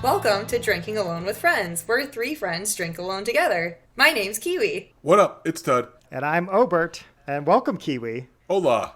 Welcome to Drinking Alone with Friends, where three friends drink alone together. My name's Kiwi. What up? It's Tud. And I'm Obert, and welcome, Kiwi. Hola.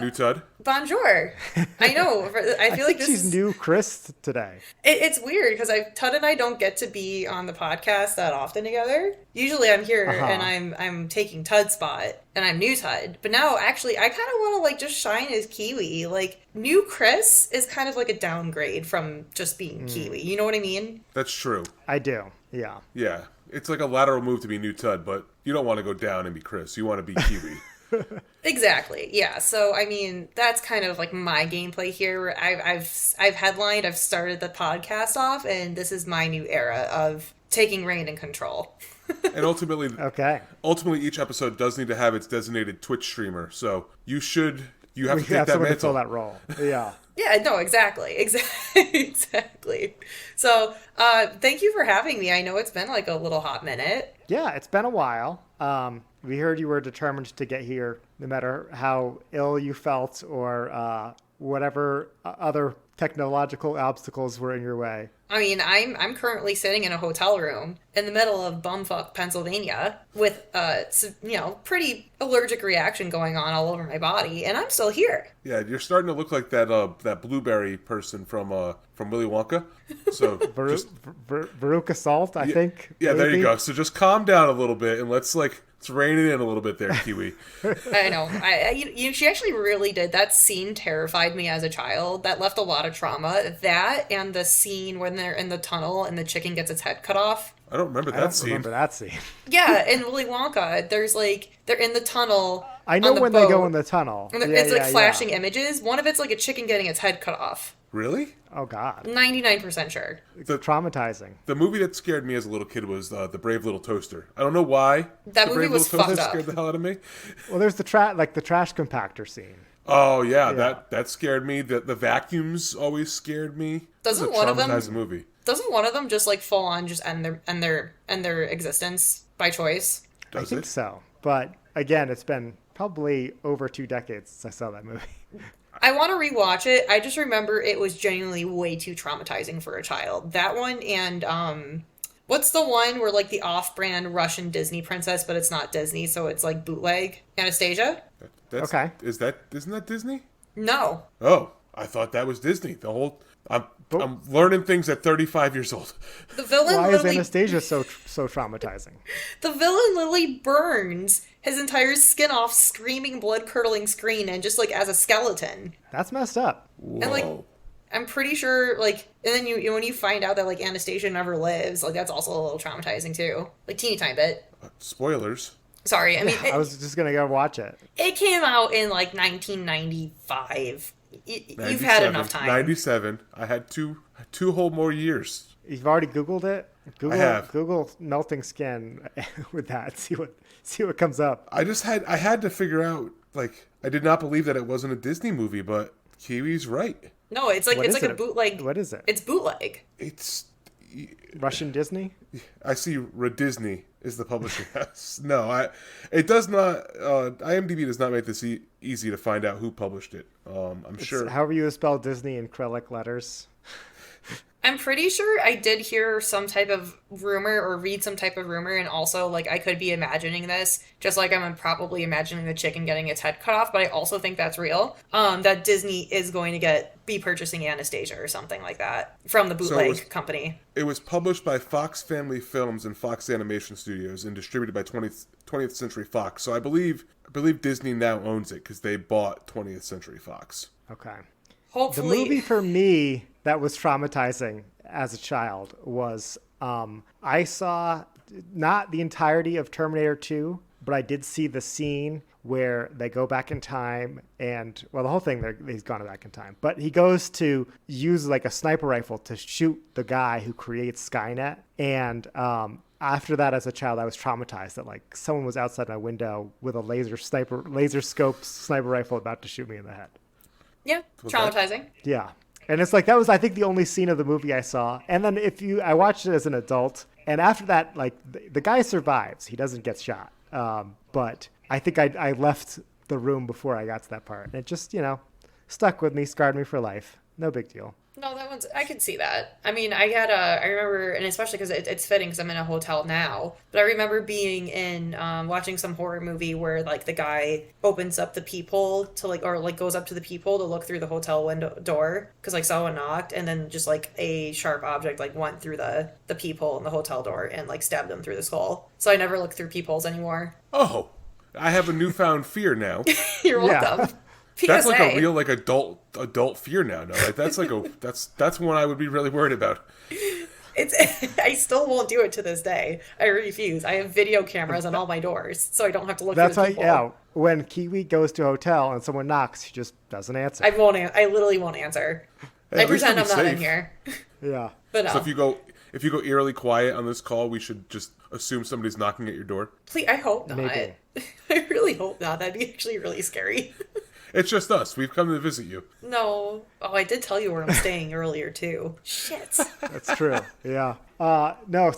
New Tud. Bonjour. I know. I feel like this she's is new Chris today. It's weird because Tud and I don't get to be on the podcast that often together. Usually I'm here and I'm taking Tud's spot and I'm new Tud. But now actually I kind of want to like just shine as Kiwi. Like new Chris is kind of like a downgrade from just being Kiwi. You know what I mean? That's true. I do. Yeah. Yeah. It's like a lateral move to be New Tud, but you don't want to go down and be Chris. You want to be Kiwi. Exactly. Yeah. So I mean, that's kind of like my gameplay here. I've headlined. I've started the podcast off, and this is my new era of taking reign and control. And ultimately, Okay. each episode does need to have its designated Twitch streamer. So you have to We take have that someone to mantle. fill that role. Yeah. Yeah. No. Exactly. Exactly. So, thank you for having me. I know it's been like a little hot minute. Yeah, it's been a while. We heard you were determined to get here, no matter how ill you felt or whatever other technological obstacles were in your way. I mean, I'm currently sitting in a hotel room in the middle of bumfuck Pennsylvania with pretty allergic reaction going on all over my body, and I'm still here. Yeah, you're starting to look like that blueberry person from Willy Wonka. So Veruca Salt, I think. Yeah, there maybe? you go. So just calm down a little bit and let's rein it in a little bit there, Kiwi. I know. She actually really did. That scene terrified me as a child. That left a lot of trauma. That and the scene when they're in the tunnel and the chicken gets its head cut off. I don't remember that scene. Remember that scene. Yeah, in Willy Wonka, there's like they're in the tunnel. I know on the when boat, they go in the tunnel. and it's like flashing images. One of it's like a chicken getting its head cut off. Really? Oh, God. 99% sure. Traumatizing. The movie that scared me as a little kid was The Brave Little Toaster. I don't know why. That The movie Brave was Little Toaster fucked up. scared the hell out of me. Well, there's the trash compactor scene. Oh yeah, that scared me. The vacuums always scared me. Doesn't It's a one of them- traumatizing movie? Doesn't one of them just like full on just end their existence by choice? Does I think it? so. But again, it's been probably over 2 decades since I saw that movie. I want to rewatch it. I just remember it was genuinely way too traumatizing for a child. That one and what's the one where like the off-brand Russian Disney princess, but it's not Disney, so it's like bootleg? Anastasia? Okay. Isn't that Disney? No. Oh, I thought that was Disney. I'm learning things at 35 years old. The villain Why is literally Anastasia so traumatizing? the villain literally burns his entire skin off screaming blood-curdling scream and just like as a skeleton. That's messed up. Whoa. And like I'm pretty sure like and then you when you find out that like Anastasia never lives, like that's also a little traumatizing too. Like teeny tiny bit. Spoilers. Sorry, I mean I was just going to go watch it. it came out in like 1995. You've had enough time. 97. I had two whole more years. You've already Googled it? I have. Google melting skin with that. See what comes up. I had to figure out, like, I did not believe that it wasn't a Disney movie, but Kiwi's right. No, it's like What it's is like a it? bootleg. What is it? It's bootleg. It's Russian Disney? I see Disney is the publishing house. No, it does not. IMDb does not make this easy to find out who published it. I'm sure. However you spell Disney in Cyrillic letters. I'm pretty sure I did hear some type of rumor or read some type of rumor, and also like I could be imagining this, just like I'm probably imagining the chicken getting its head cut off. But I also think that's real. That Disney is going to be purchasing Anastasia or something like that from the bootleg company. It was published by Fox Family Films and Fox Animation Studios and distributed by 20th Century Fox. So I believe Disney now owns it because they bought 20th Century Fox. Okay. Hopefully, The movie for me that was traumatizing as a child was I saw not the entirety of Terminator 2, but I did see the scene where they go back in time and, well, the whole thing, he's gone back in time. But he goes to use like a sniper rifle to shoot the guy who creates Skynet. And after that, as a child, I was traumatized that like someone was outside my window with a laser scope sniper rifle about to shoot me in the head. yeah, traumatizing. Yeah. And it's like, that was, I think, the only scene of the movie I saw. And then I watched it as an adult. And after that, like, the guy survives. He doesn't get shot. But I think I left the room before I got to that part. And it just, stuck with me, scarred me for life. No big deal. No, that one's. I can see that. I mean, I remember, and especially because it's fitting because I'm in a hotel now. But I remember being in, watching some horror movie where like the guy opens up the peephole to like, or like goes up to the peephole to look through the hotel window door because like someone knocked, and then just like a sharp object like went through the peephole in the hotel door and like stabbed him through the skull. So I never look through peepholes anymore. Oh, I have a newfound fear now. You're Yeah. welcome. That's like a PSA. real like adult fear now. No, like that's like that's one I would be really worried about. It's I still won't do it to this day. I refuse. I have video cameras on all my doors, so I don't have to look That's through why, the people. yeah. When Kiwi goes to a hotel and someone knocks, she just doesn't answer. I won't. I literally won't answer. Hey, I at least pretend I'm we'll not be in safe. here. Yeah. But no. So if you go eerily quiet on this call, we should just assume somebody's knocking at your door. Please, I hope not. Maybe. I really hope not. That'd be actually really scary. It's just us. We've come to visit you. No. Oh, I did tell you where I'm staying earlier too. Shit. That's true. Yeah. No.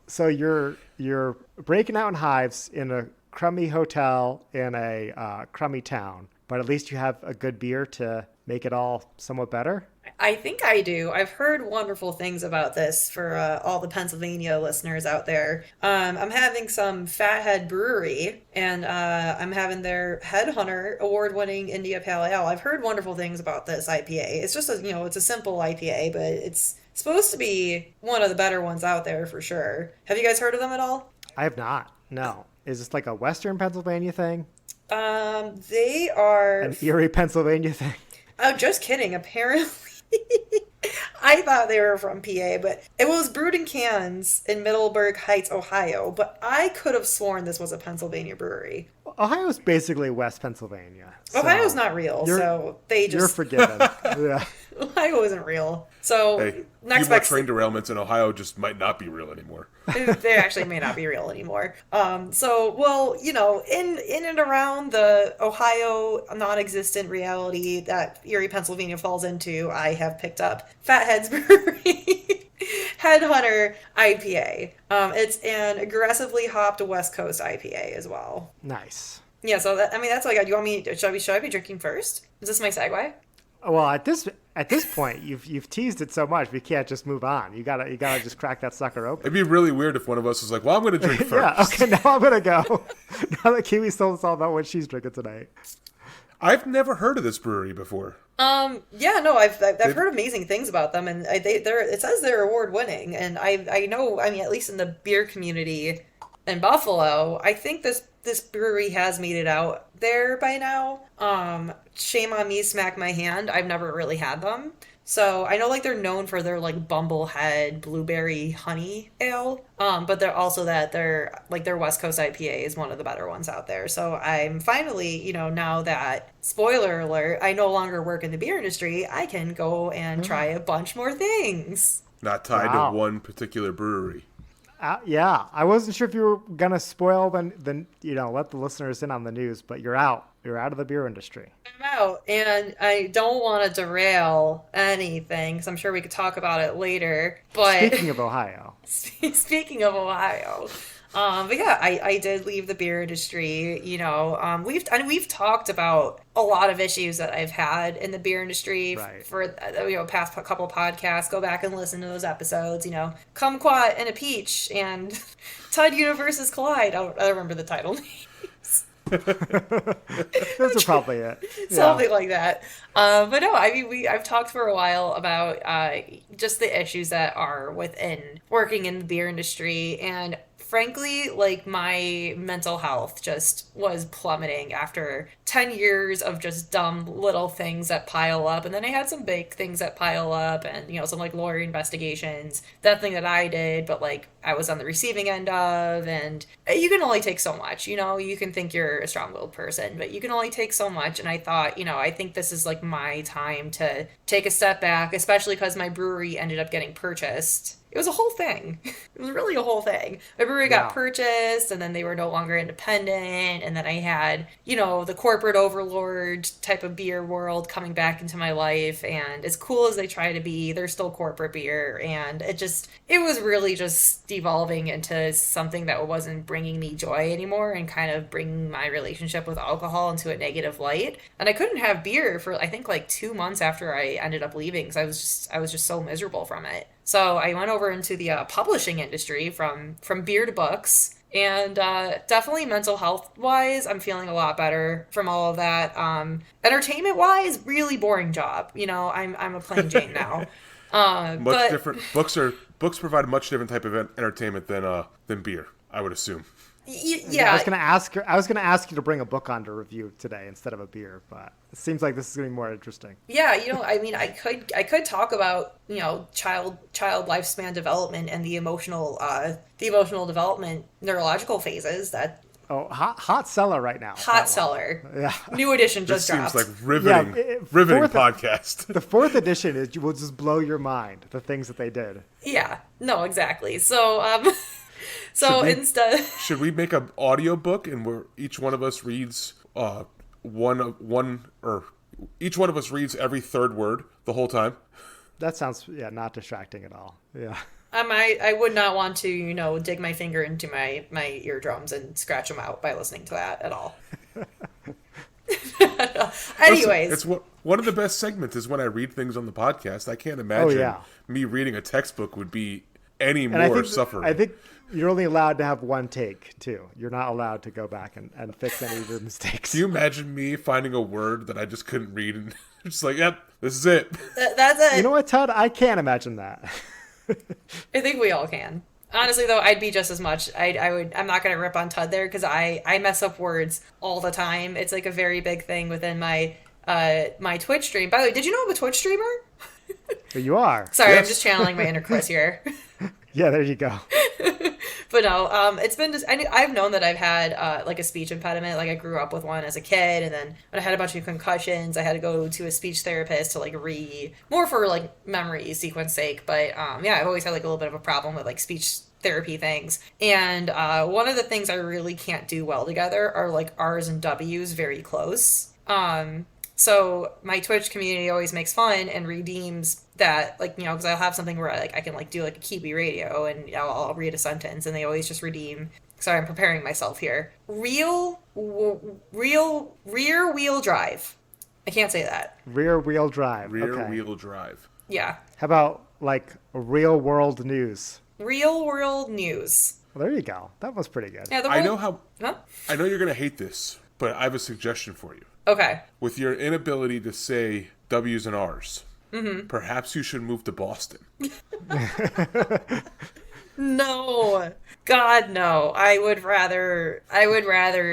So you're breaking out in hives in a crummy hotel in a crummy town, but at least you have a good beer to make it all somewhat better. I think I do. I've heard wonderful things about this for all the Pennsylvania listeners out there. I'm having some Fathead Brewery, and I'm having their Headhunter award-winning India Pale Ale. I've heard wonderful things about this IPA. It's just it's a simple IPA, but it's supposed to be one of the better ones out there for sure. Have you guys heard of them at all? I have not. No. Is this like a Western Pennsylvania thing? They are. An Erie, Pennsylvania thing? Oh, just kidding. Apparently. I thought they were from PA, but it was brewed in cans in Middleburg Heights, Ohio. But I could have sworn this was a Pennsylvania brewery. Ohio's basically West Pennsylvania. So Ohio's not real, so they You're just forgiven. Yeah. Ohio isn't real. So Hey, next few more best train derailments in Ohio just might not be real anymore. they actually may not be real anymore. In and around the Ohio non-existent reality that Erie, Pennsylvania falls into, I have picked up Fathead's Brewery Headhunter IPA. It's an aggressively hopped West Coast IPA as well. Nice. Yeah, so that's what I got. Do you want me? Should I be drinking first? Is this my segue? Well, at this point, you've teased it so much, we can't just move on. You gotta just crack that sucker open. It'd be really weird if one of us was like, "Well, I'm going to drink first." Yeah. Okay. Now I'm gonna go. Now that Kiwi told us all about what she's drinking tonight. I've never heard of this brewery before. Yeah, no, I've heard amazing things about them, and it says they're award winning, and I know, I mean, at least in the beer community in Buffalo, I think this brewery has made it out there by now. Shame on me, smack my hand. I've never really had them. So I know like they're known for their like Bumblehead blueberry honey ale. But they're also their West Coast IPA is one of the better ones out there. So I'm finally, now that, spoiler alert, I no longer work in the beer industry, I can go and try a bunch more things. Not tied Wow. to one particular brewery. Yeah, I wasn't sure if you were gonna spoil the let the listeners in on the news, but you're out. You're out of the beer industry. I'm out, and I don't want to derail anything, because I'm sure we could talk about it later. But Speaking of Ohio, speaking of Ohio, but yeah, I did leave the beer industry. We've talked about a lot of issues that I've had in the beer industry Right. for past couple podcasts. Go back and listen to those episodes. Kumquat and a Peach and Tide Universes Collide. I don't remember the title names. those are probably it. Something like that. But no, I mean, I've talked for a while about just the issues that are within working in the beer industry, and frankly, like, my mental health just was plummeting after 10 years of just dumb little things that pile up. And then I had some big things that pile up, and, some like lawyer investigations, that thing that I did, but like I was on the receiving end of, and you can only take so much, you can think you're a strong-willed person, but you can only take so much. And I thought, I think this is like my time to take a step back, especially because my brewery ended up getting purchased. It was a whole thing. It was really a whole thing. My brewery got Yeah. purchased, and then they were no longer independent, and then I had, the corporate overlord type of beer world coming back into my life, and as cool as they try to be, they're still corporate beer, and it was really just devolving into something that wasn't bringing me joy anymore, and kind of bringing my relationship with alcohol into a negative light. And I couldn't have beer for, I think, like 2 months after I ended up leaving, because I was just so miserable from it. So I went over into the publishing industry, from beer to books, and definitely mental health wise, I'm feeling a lot better from all of that. Entertainment wise, really boring job. I'm a plain Jane now. Much But different. Books provide a much different type of entertainment than beer, I would assume. I was gonna ask you to bring a book on to review today instead of a beer, but it seems like this is gonna be more interesting. Yeah, I mean, I could talk about, child lifespan development and the emotional development neurological phases. That Oh, hot seller right now. hot that one. seller, Yeah. new edition This just seems dropped. like riveting, Yeah, riveting fourth- podcast. The fourth edition will just blow your mind. The things that they did. Yeah, no, exactly. So so Should we- instead, Should we make an audio book and where each one of us reads each one of us reads every third word the whole time? That sounds not distracting at all. Yeah. I would not want to dig my finger into my eardrums and scratch them out by listening to that at all. Anyways, Listen, one of the best segments is when I read things on the podcast. I can't imagine yeah. me reading a textbook would be any And more suffering. I think you're only allowed to have one take too. You're not allowed to go back and fix any of your mistakes. Can you imagine me finding a word that I just couldn't read and just like, yep, this is it. that's it. You know what, Todd? I can't imagine that. I think we all can. Honestly, though, I'd be just as much. I'm not gonna rip on Tud there, because I mess up words all the time. It's like a very big thing within my my Twitch stream. By the way, did you know I'm a Twitch streamer? But you are. Sorry, I'm Yes. just channeling my inner Chris here. Yeah, there you go. But no, it's been just, I've known that I've had like a speech impediment. Like I grew up with one as a kid, and then when I had a bunch of concussions, I had to go to a speech therapist to like more for like memory sequence sake. But yeah, I've always had like a little bit of a problem with like speech therapy things. And one of the things I really can't do well together are like R's and W's very close. So my Twitch community always makes fun and redeems that, like, because I'll have something where I can like do like a Kiwi radio, and I'll read a sentence, and they always just redeem. Sorry, I'm preparing myself here. Rear wheel drive. I can't say that. Rear wheel drive. Rear Okay. wheel drive. Yeah. How about like real world news? Real world news. Well, there you go. That was pretty good. Yeah. I know how. Huh? I know you're gonna hate this, but I have a suggestion for you. Okay. With your inability to say W's and R's, perhaps you should move to Boston. No. God, no. I would rather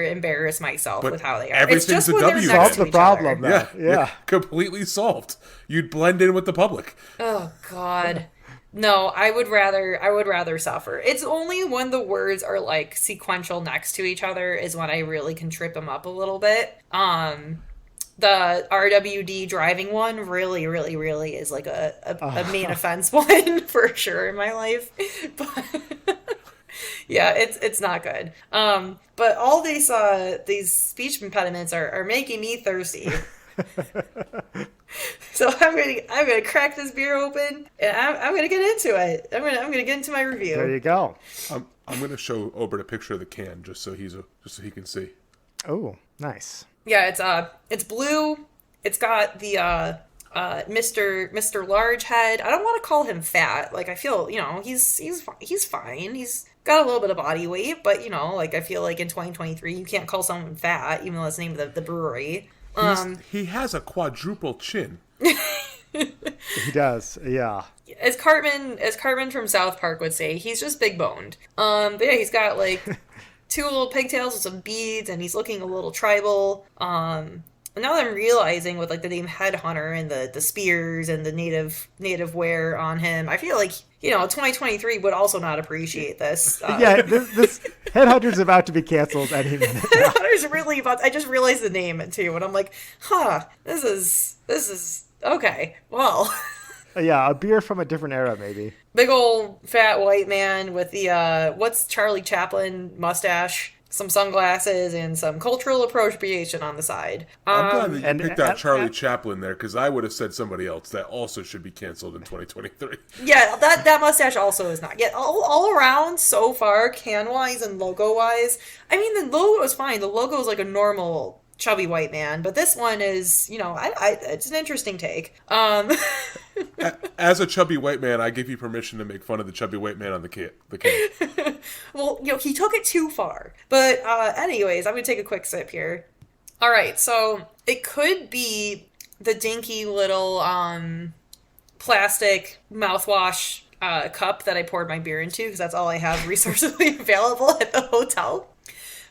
embarrass myself But with how they are. It's everything's just a when they're W next Solve to the each problem, other. though. Yeah. Completely solved. You'd blend in with the public. Oh God. No, I would rather suffer. It's only when the words are like sequential next to each other is when I really can trip them up a little bit. The RWD driving one really, really, really is like a main offense one for sure in my life. But yeah, it's not good. But all these speech impediments are making me thirsty. So I'm gonna crack this beer open, and I'm gonna get into it. I'm gonna get into my review. There you go. I'm gonna show Obert a picture of the can just so he can see. Oh, nice. Yeah, it's blue. It's got the Mr. Large Head. I don't want to call him fat. Like I feel, he's fine. He's got a little bit of body weight, but like I feel like in 2023 you can't call someone fat, even though that's the name of the brewery. He has a quadruple chin. He does. Yeah. As Cartman from South Park would say, he's just big boned. But yeah, he's got like two little pigtails with some beads, and he's looking a little tribal. And now that I'm realizing with like the name Headhunter and the spears and the native wear on him, I feel like 2023 would also not appreciate this. Yeah, this Headhunter's about to be canceled any minute now. Headhunter's really about. I just realized the name too, and I'm like, this is okay. Well, Yeah, a beer from a different era, maybe. Big old fat white man with the what's Charlie Chaplin mustache, some sunglasses, and some cultural appropriation on the side. I'm glad that you And picked out Charlie Chaplin there, because I would have said somebody else that also should be canceled in 2023. Yeah, that mustache also is not. Yeah, all around so far, can wise and logo wise. I mean, the logo is fine. The logo is like a normal chubby white man, but this one is, it's an interesting take. As a chubby white man, I give you permission to make fun of the chubby white man on the can. Well, he took it too far. But anyways, I'm gonna take a quick sip here. All right, so it could be the dinky little plastic mouthwash cup that I poured my beer into, because that's all I have resourcefully available at the hotel.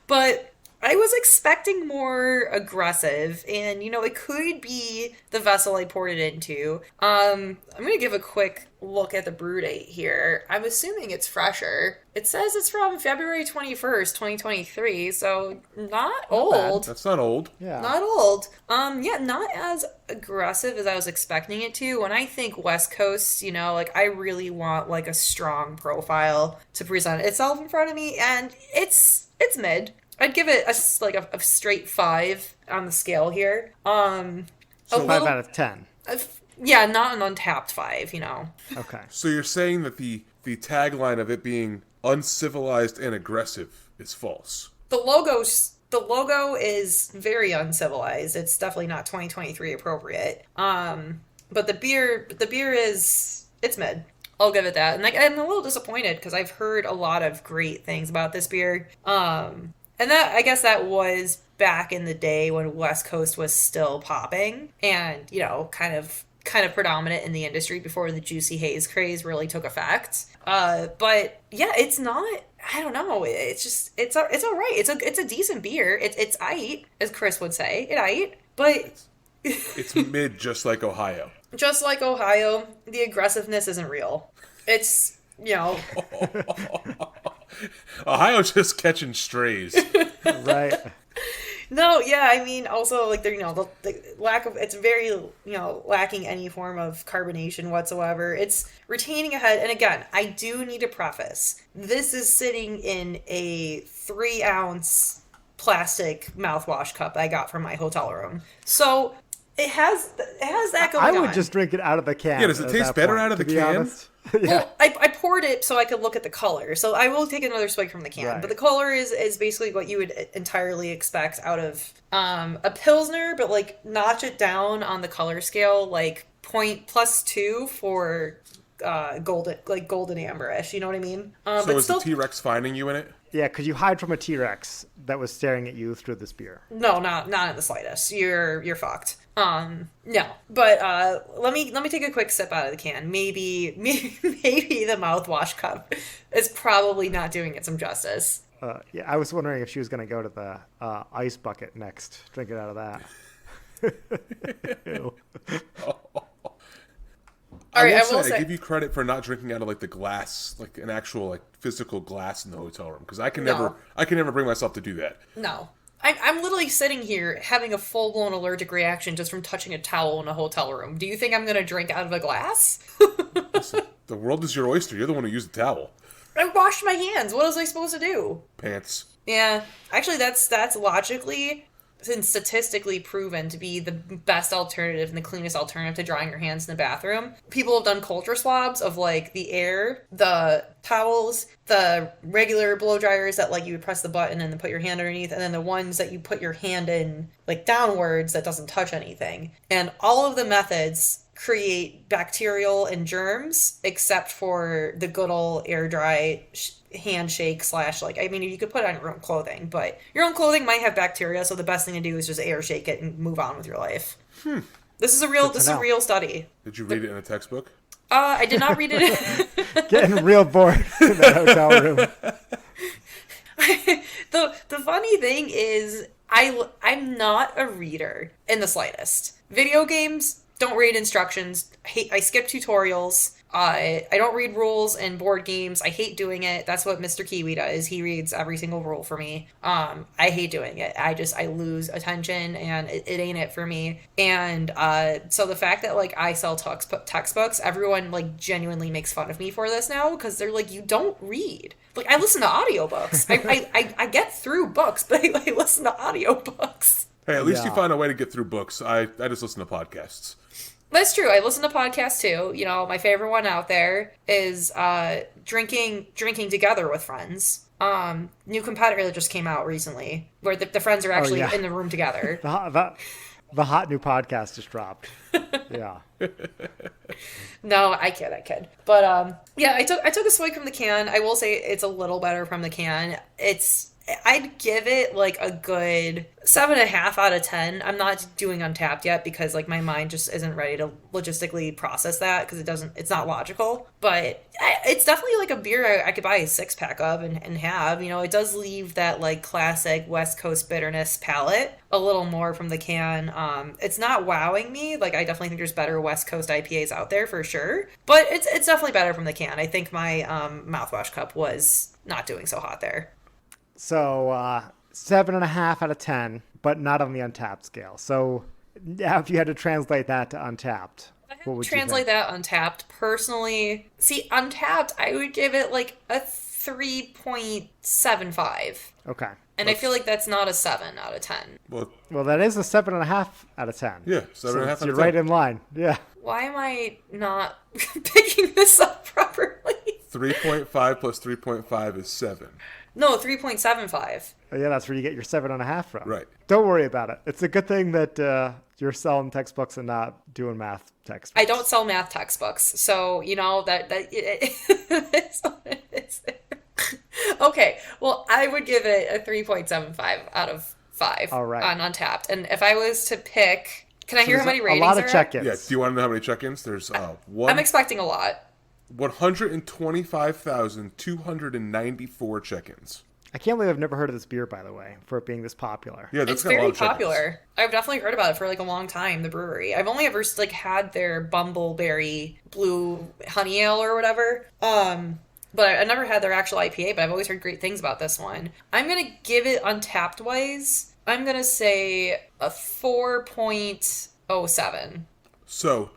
But I was expecting more aggressive, and it could be the vessel I poured it into. I'm gonna give a quick look at the brew date here. I'm assuming it's fresher. It says it's from February 21st, 2023, so not old. That's not old. Yeah. Not old. Yeah, not as aggressive as I was expecting it to. When I think West Coast, I really want like a strong profile to present itself in front of me, and it's mid. I'd give it a straight 5 on the scale here. So 5 out of 10. Yeah, not an untapped 5, Okay. So you're saying that the tagline of it being uncivilized and aggressive is false. The logo is very uncivilized. It's definitely not 2023 appropriate. But the beer it's mid. I'll give it that. And I'm a little disappointed because I've heard a lot of great things about this beer. And that, I guess that was back in the day when West Coast was still popping and, kind of predominant in the industry before the Juicy Haze craze really took effect. But yeah, it's not, I don't know. It's just, it's all right. It's a decent beer. It's aight, as Chris would say. It aight, but it's mid, just like Ohio. Just like Ohio, the aggressiveness isn't real. It's, Ohio's just catching strays. Right. No, yeah, I mean, also, like, the lack of, it's very, lacking any form of carbonation whatsoever. It's retaining a head, and again, I do need to preface, this is sitting in a 3-ounce plastic mouthwash cup I got from my hotel room. So, it has that going on. I would just drink it out of the can. Yeah, does it taste better out of the can? Yeah. Well, I poured it so I could look at the color. So I will take another swig from the can. Right. But the color is basically what you would entirely expect out of a Pilsner, but like notch it down on the color scale, like +2 for golden amberish. You know what I mean? So but is still, the T-Rex finding you in it? Yeah, could you hide from a T-Rex that was staring at you through this beer? no, not in the slightest. You're fucked. No, but let me take a quick sip out of the can. Maybe the mouthwash cup is probably not doing it some justice. Yeah, I was wondering if she was going to go to the ice bucket next, drink it out of that. Ew. All right, I will say, I give you credit for not drinking out of like the glass, like an actual like physical glass in the hotel room, because I can never bring myself to do that. No. I'm literally sitting here having a full-blown allergic reaction just from touching a towel in a hotel room. Do you think I'm going to drink out of a glass? Listen, the world is your oyster. You're the one who used the towel. I washed my hands. What was I supposed to do? Pants. Yeah. Actually, that's logically and statistically proven to be the best alternative and the cleanest alternative to drying your hands in the bathroom. People have done culture swabs of like the air, the towels, the regular blow dryers that like you would press the button and then put your hand underneath, and then the ones that you put your hand in like downwards that doesn't touch anything. And all of the methods create bacterial and germs except for the good old air dry handshake / like, I mean, you could put it on your own clothing, but your own clothing might have bacteria, so the best thing to do is just air shake it and move on with your life. This is a real study. Did you read it in a textbook? I did not read it. Getting real bored in that hotel room. The funny thing is I'm not a reader in the slightest. Video games, don't read instructions. I skip tutorials. I don't read rules in board games. I hate doing it. That's what Mr. Kiwi does. He reads every single rule for me. I hate doing it. I lose attention, and it ain't it for me. And so the fact that like I sell textbooks, everyone like genuinely makes fun of me for this now because they're like, you don't read. Like, I listen to audiobooks. I get through books, but I listen to audiobooks. Hey, at least you find a way to get through books. I just listen to podcasts. That's true. I listen to podcasts too. You know, my favorite one out there is drinking together with friends. New competitor that just came out recently, where the friends are actually in the room together. The hot new podcast just dropped. Yeah. No, I kid. But yeah, I took a swig from the can. I will say it's a little better from the can. I'd give it like a good 7.5 out of 10. I'm not doing Untapped yet because like my mind just isn't ready to logistically process that because it's not logical. But it's definitely like a beer I could buy a 6-pack of and have. You know, it does leave that like classic West Coast bitterness palate a little more from the can. It's not wowing me. Like, I definitely think there's better West Coast IPAs out there for sure. But it's definitely better from the can. I think my mouthwash cup was not doing so hot there. So 7.5 out of 10, but not on the Untapped scale. So if you had to translate that to Untapped, what would you translate that Untapped? Personally, see, Untapped, I would give it like a 3.75. Okay. And I feel like that's not a 7 out of 10. Well, that is a 7.5 out of 10. Yeah, 7.5 out of 10. You're right in line. Yeah. Why am I not picking this up properly? 3.5 plus 3.5 is 7. No, 3.75. Oh, yeah, that's where you get your 7.5 from. Right. Don't worry about it. It's a good thing that you're selling textbooks and not doing math textbooks. I don't sell math textbooks, so you know that it's what it is. Okay, well, I would give it a 3.75 out of 5 on Untapped. And if I was to pick, can I hear how many ratings there are? A lot of check-ins. Yeah, do you want to know how many check-ins? There's one. I'm expecting a lot. 125,294 check-ins. I can't believe I've never heard of this beer, by the way, for it being this popular. Yeah, it's very popular. I've definitely heard about it for like a long time, the brewery. I've only ever like had their Bumbleberry Blue Honey Ale or whatever. But I never had their actual IPA, but I've always heard great things about this one. I'm going to give it Untapped wise. I'm going to say a 4.07. So,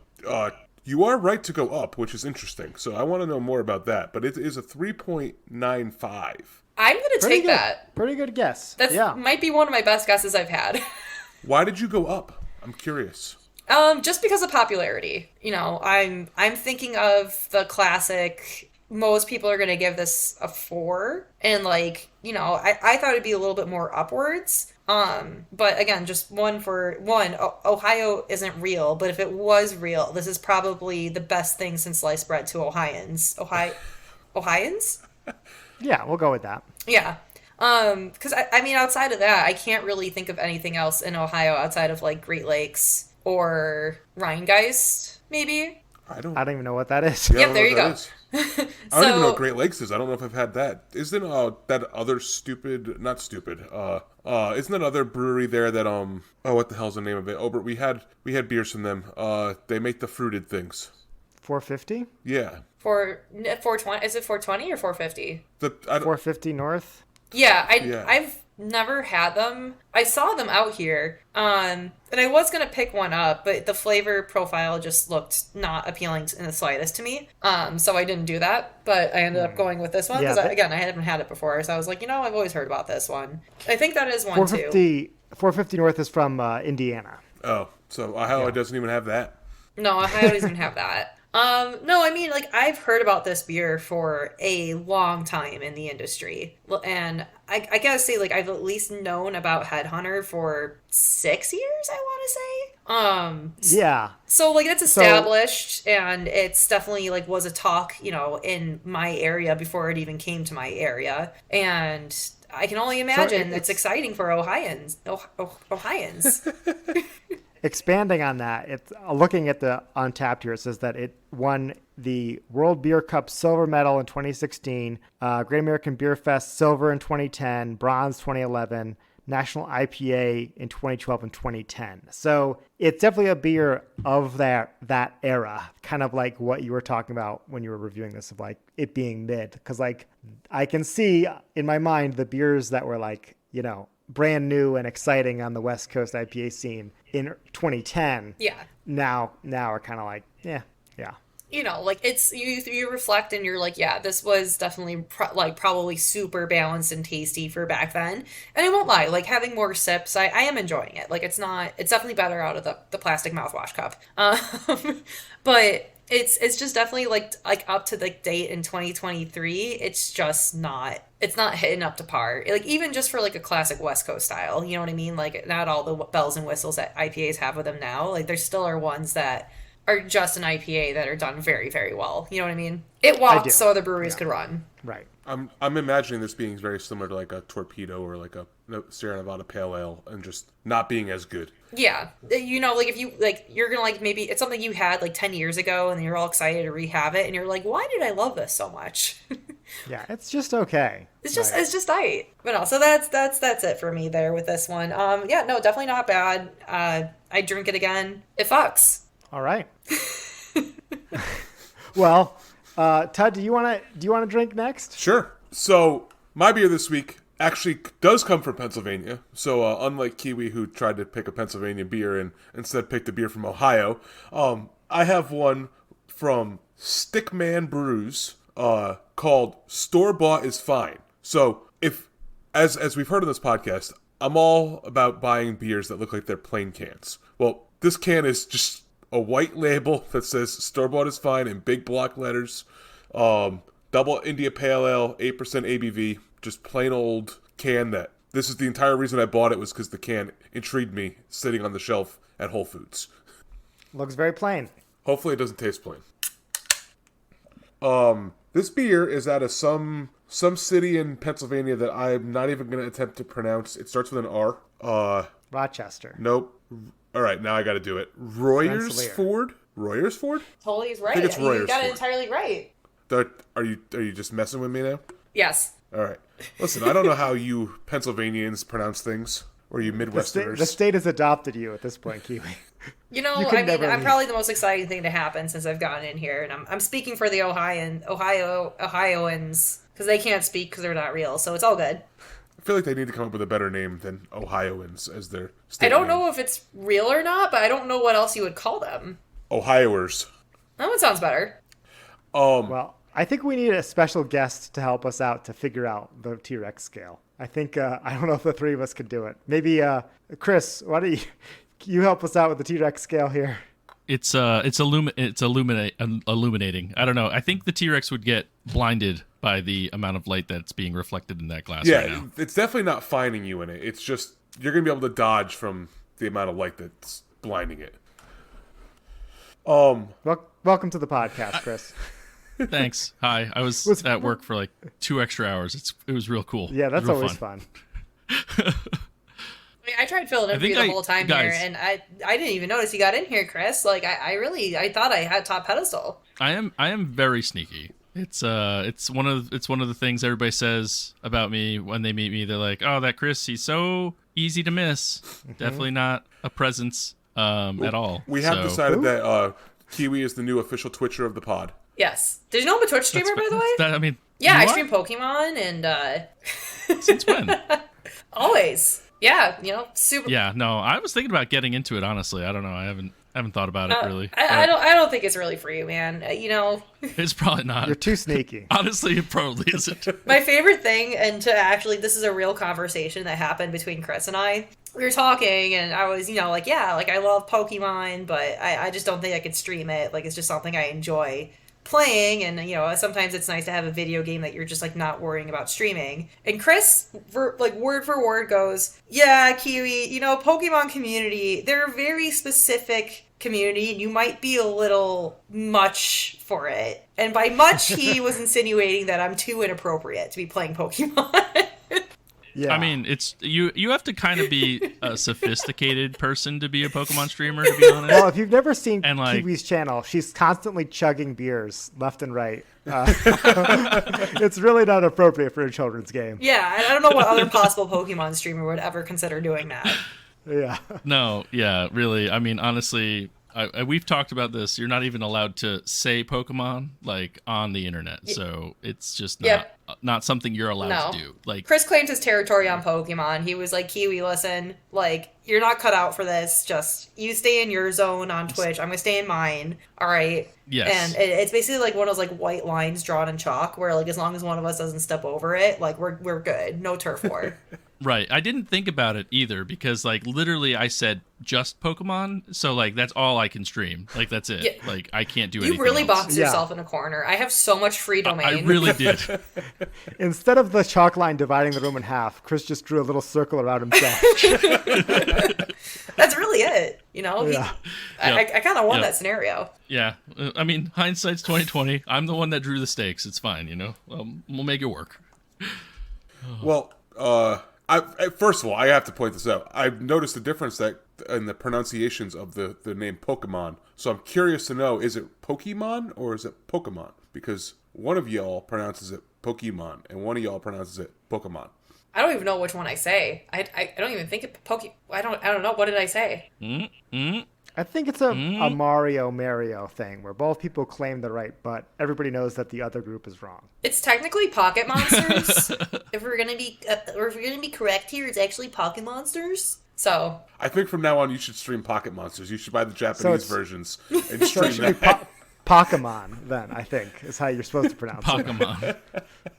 you are right to go up, which is interesting. So I want to know more about that. But it is a 3.95. I'm going to take that. Pretty good guess. That might be one of my best guesses I've had. Why did you go up? I'm curious. Just because of popularity. You know, I'm thinking of the classic. Most people are going to give this a 4. And like, you know, I thought it'd be a little bit more upwards. But again, just Ohio isn't real, but if it was real, this is probably the best thing since sliced bread to Ohioans. Ohioans? Yeah, we'll go with that. Yeah. Because I mean, outside of that, I can't really think of anything else in Ohio outside of like Great Lakes or Rheingeist, maybe. I don't even know what that is. Yeah, yep, there you go. I don't even know what Great Lakes is. I don't know if I've had that. Isn't that other isn't that other brewery there that what the hell's the name of it? We had beers from them. They make the fruited things. 450? Yeah. 420? Is it 420 or 450? 450 North? Yeah, I've never had them. I saw them out here. And I was going to pick one up, but the flavor profile just looked not appealing in the slightest to me. So I didn't do that, but I ended up going with this one because, again, I hadn't had it before. So I was like, you know, I've always heard about this one. I think that is one, 450, too. 450 North is from Indiana. Oh, so Ohio doesn't even have that? No, Ohio doesn't have that. No, I mean, like, I've heard about this beer for a long time in the industry. And I gotta say, like, I've at least known about Headhunter for 6 years, I want to say. Yeah. So, like, it's established, and it's definitely, like, was a talk, you know, in my area before it even came to my area. And I can only imagine it's exciting for Ohioans. Ohioans. Expanding on that, it's looking at the Untapped here. It says that it won the World Beer Cup silver medal in 2016, Great American Beer Fest silver in 2010, bronze 2011, National IPA in 2012 and 2010. So it's definitely a beer of that era, kind of like what you were talking about when you were reviewing this, of like it being mid. Because like I can see in my mind the beers that were like, you know, brand new and exciting on the West Coast IPA scene in 2010. Yeah. Now are kind of like, yeah. You know, like it's you reflect and you're like, yeah, this was definitely probably super balanced and tasty for back then. And I won't lie, like having more sips, I am enjoying it. Like it's definitely better out of the plastic mouthwash cup. But it's just definitely like up to the date in 2023. It's just it's not hitting up to par. Like even just for like a classic West Coast style, you know what I mean? Like not all the bells and whistles that IPAs have with them now. Like there still are ones that are just an IPA that are done very, very well. You know what I mean? It walked so other breweries could run. Right. I'm imagining this being very similar to like a Torpedo or like a Sierra Nevada Pale Ale, and just not being as good. Yeah, you know, like if you like, you're gonna like maybe it's something you had like 10 years ago, and you're all excited to rehab it, and you're like, why did I love this so much? Yeah, it's just okay. It's just tight. But no, so that's it for me there with this one. Yeah, no, definitely not bad. I drink it again. It fucks. All right. Well, Todd, do you want to drink next? Sure. So my beer this week actually does come from Pennsylvania. So unlike Kiwi, who tried to pick a Pennsylvania beer and instead picked a beer from Ohio, I have one from Stickman Brews called Store Bought is Fine. So if as we've heard on this podcast, I'm all about buying beers that look like they're plain cans. Well, this can is just a white label that says Store Bought is Fine in big block letters. Double India Pale Ale, 8% ABV, just plain old can that. This is the entire reason I bought it, was because the can intrigued me sitting on the shelf at Whole Foods. Looks very plain. Hopefully it doesn't taste plain. This beer is out of some city in Pennsylvania that I'm not even going to attempt to pronounce. It starts with an R. Rochester. Nope. All right, now I got to do it. Royersford? Royersford? Totally is right. I think it's You got Royersford. it entirely right. Are you just messing with me now? Yes. All right. Listen, I don't know how you Pennsylvanians pronounce things, or you Midwesterners. The state has adopted you at this point, Kiwi. You know, I'm probably the most exciting thing to happen since I've gotten in here, and I'm speaking for the Ohioans because they can't speak because they're not real, so it's all good. I feel like they need to come up with a better name than Ohioans as their state I don't name. know if it's real or not, but I don't know what else you would call them. Ohioers. That one sounds better. Well, I think we need a special guest to help us out to figure out the T-Rex scale. I think, I don't know if the three of us could do it. Maybe, Chris, why don't you help us out with the T-Rex scale here? It's illuminating. I don't know. I think the T-Rex would get blinded by the amount of light that's being reflected in that glass right now. It's definitely not finding you in it. It's just, you're going to be able to dodge from the amount of light that's blinding it. Welcome to the podcast, Chris. Thanks. Hi. I was at work for like 2 extra hours. It was real cool. Yeah, that's real always fun. I mean, I tried filling in for you the whole time here, and I didn't even notice you got in here, Chris. Like I thought I had top pedestal. I am very sneaky. It's one of the things everybody says about me when they meet me. They're like, "Oh, that Chris, he's so easy to miss." Mm-hmm. Definitely not a presence at all. We have decided that Kiwi is the new official Twitcher of the pod. Yes. Did you know I'm a Twitch streamer, by the way? Yeah, I stream Pokemon and Since when? Always. Yeah, super. Yeah, no, I was thinking about getting into it. Honestly, I don't know. I haven't thought about it really. I don't think it's really for you, man. It's probably not. You're too sneaky. Honestly, it probably isn't. My favorite thing, and this is a real conversation that happened between Chris and I. We were talking, and I was, I love Pokemon, but I just don't think I could stream it. Like, it's just something I enjoy playing, and sometimes it's nice to have a video game that you're just like not worrying about streaming. And Chris, word for word, goes, "Yeah, Kiwi, Pokemon community, they're a very specific community, and you might be a little much for it." And by much, he was insinuating that I'm too inappropriate to be playing Pokemon. Yeah. I mean, it's you have to kind of be a sophisticated person to be a Pokemon streamer, to be honest. Well, if you've never seen And, like- Kiwi's channel, she's constantly chugging beers left and right. It's really not appropriate for a children's game. Yeah, I don't know what other possible Pokemon streamer would ever consider doing that. Yeah. No, yeah, really. I mean, honestly, we've talked about this. You're not even allowed to say Pokemon like on the internet, so it's just not something you're allowed to do. Like Chris claimed his territory on Pokemon. He was like, Kiwi, listen, like, you're not cut out for this. Just, you stay in your zone on Twitch. I'm going to stay in mine. All right? Yes. And it's basically like one of those, like, white lines drawn in chalk where, like, as long as one of us doesn't step over it, like, we're good. No turf war. Right. I didn't think about it either because, like, literally I said just Pokemon. So, like, that's all I can stream. Like, that's it. Yeah. Like, I can't do anything You really else. boxed yourself in a corner. I have so much free domain. I really did. Instead of the chalk line dividing the room in half, Chris just drew a little circle around himself. That's really it. You know? Yeah. I kind of won Yeah. that scenario. Yeah. I mean, hindsight's 2020. I'm the one that drew the stakes. It's fine, you know? We'll make it work. Well, first of all, I have to point this out. I've noticed the difference that in the pronunciations of the name Pokemon. So I'm curious to know, is it Pokemon or is it Pokemon? Because one of y'all pronounces it Pokemon and one of y'all pronounces it Pokemon. I don't even know which one I say. I don't even think it I don't know. What did I say? I think it's a Mario thing where both people claim they're right, but everybody knows that the other group is wrong. It's technically Pocket Monsters. If we're gonna be correct here, it's actually Pocket Monsters. So I think from now on you should stream Pocket Monsters. You should buy the Japanese it's- versions and So stream it should be that. Pokemon, then, I think, is how you're supposed to pronounce it. Pokemon.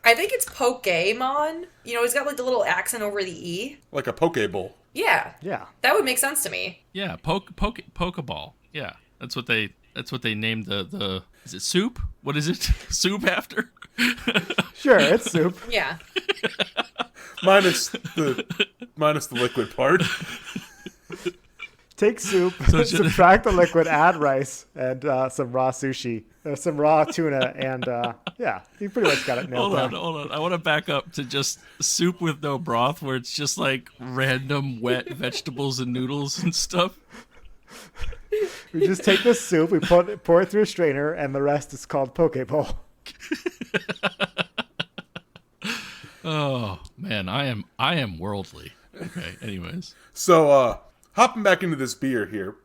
I think it's Pokemon. You know, it's got like the little accent over the E. Like a Pokeball. Yeah. Yeah. That would make sense to me. Yeah, Pokeball. Yeah, that's what they named the. Is it soup? What is it? Soup after? Sure, it's soup. Yeah. Minus the liquid part. Take soup, subtract the liquid, add rice, and some raw sushi, some raw tuna, and yeah, you pretty much got it nailed down. Hold on. I want to back up to just soup with no broth, where it's just like random wet vegetables and noodles and stuff. We just take this soup, we pour it through a strainer, and the rest is called poke bowl. Oh man, I am worldly. Okay. Anyways, So, hopping back into this beer here.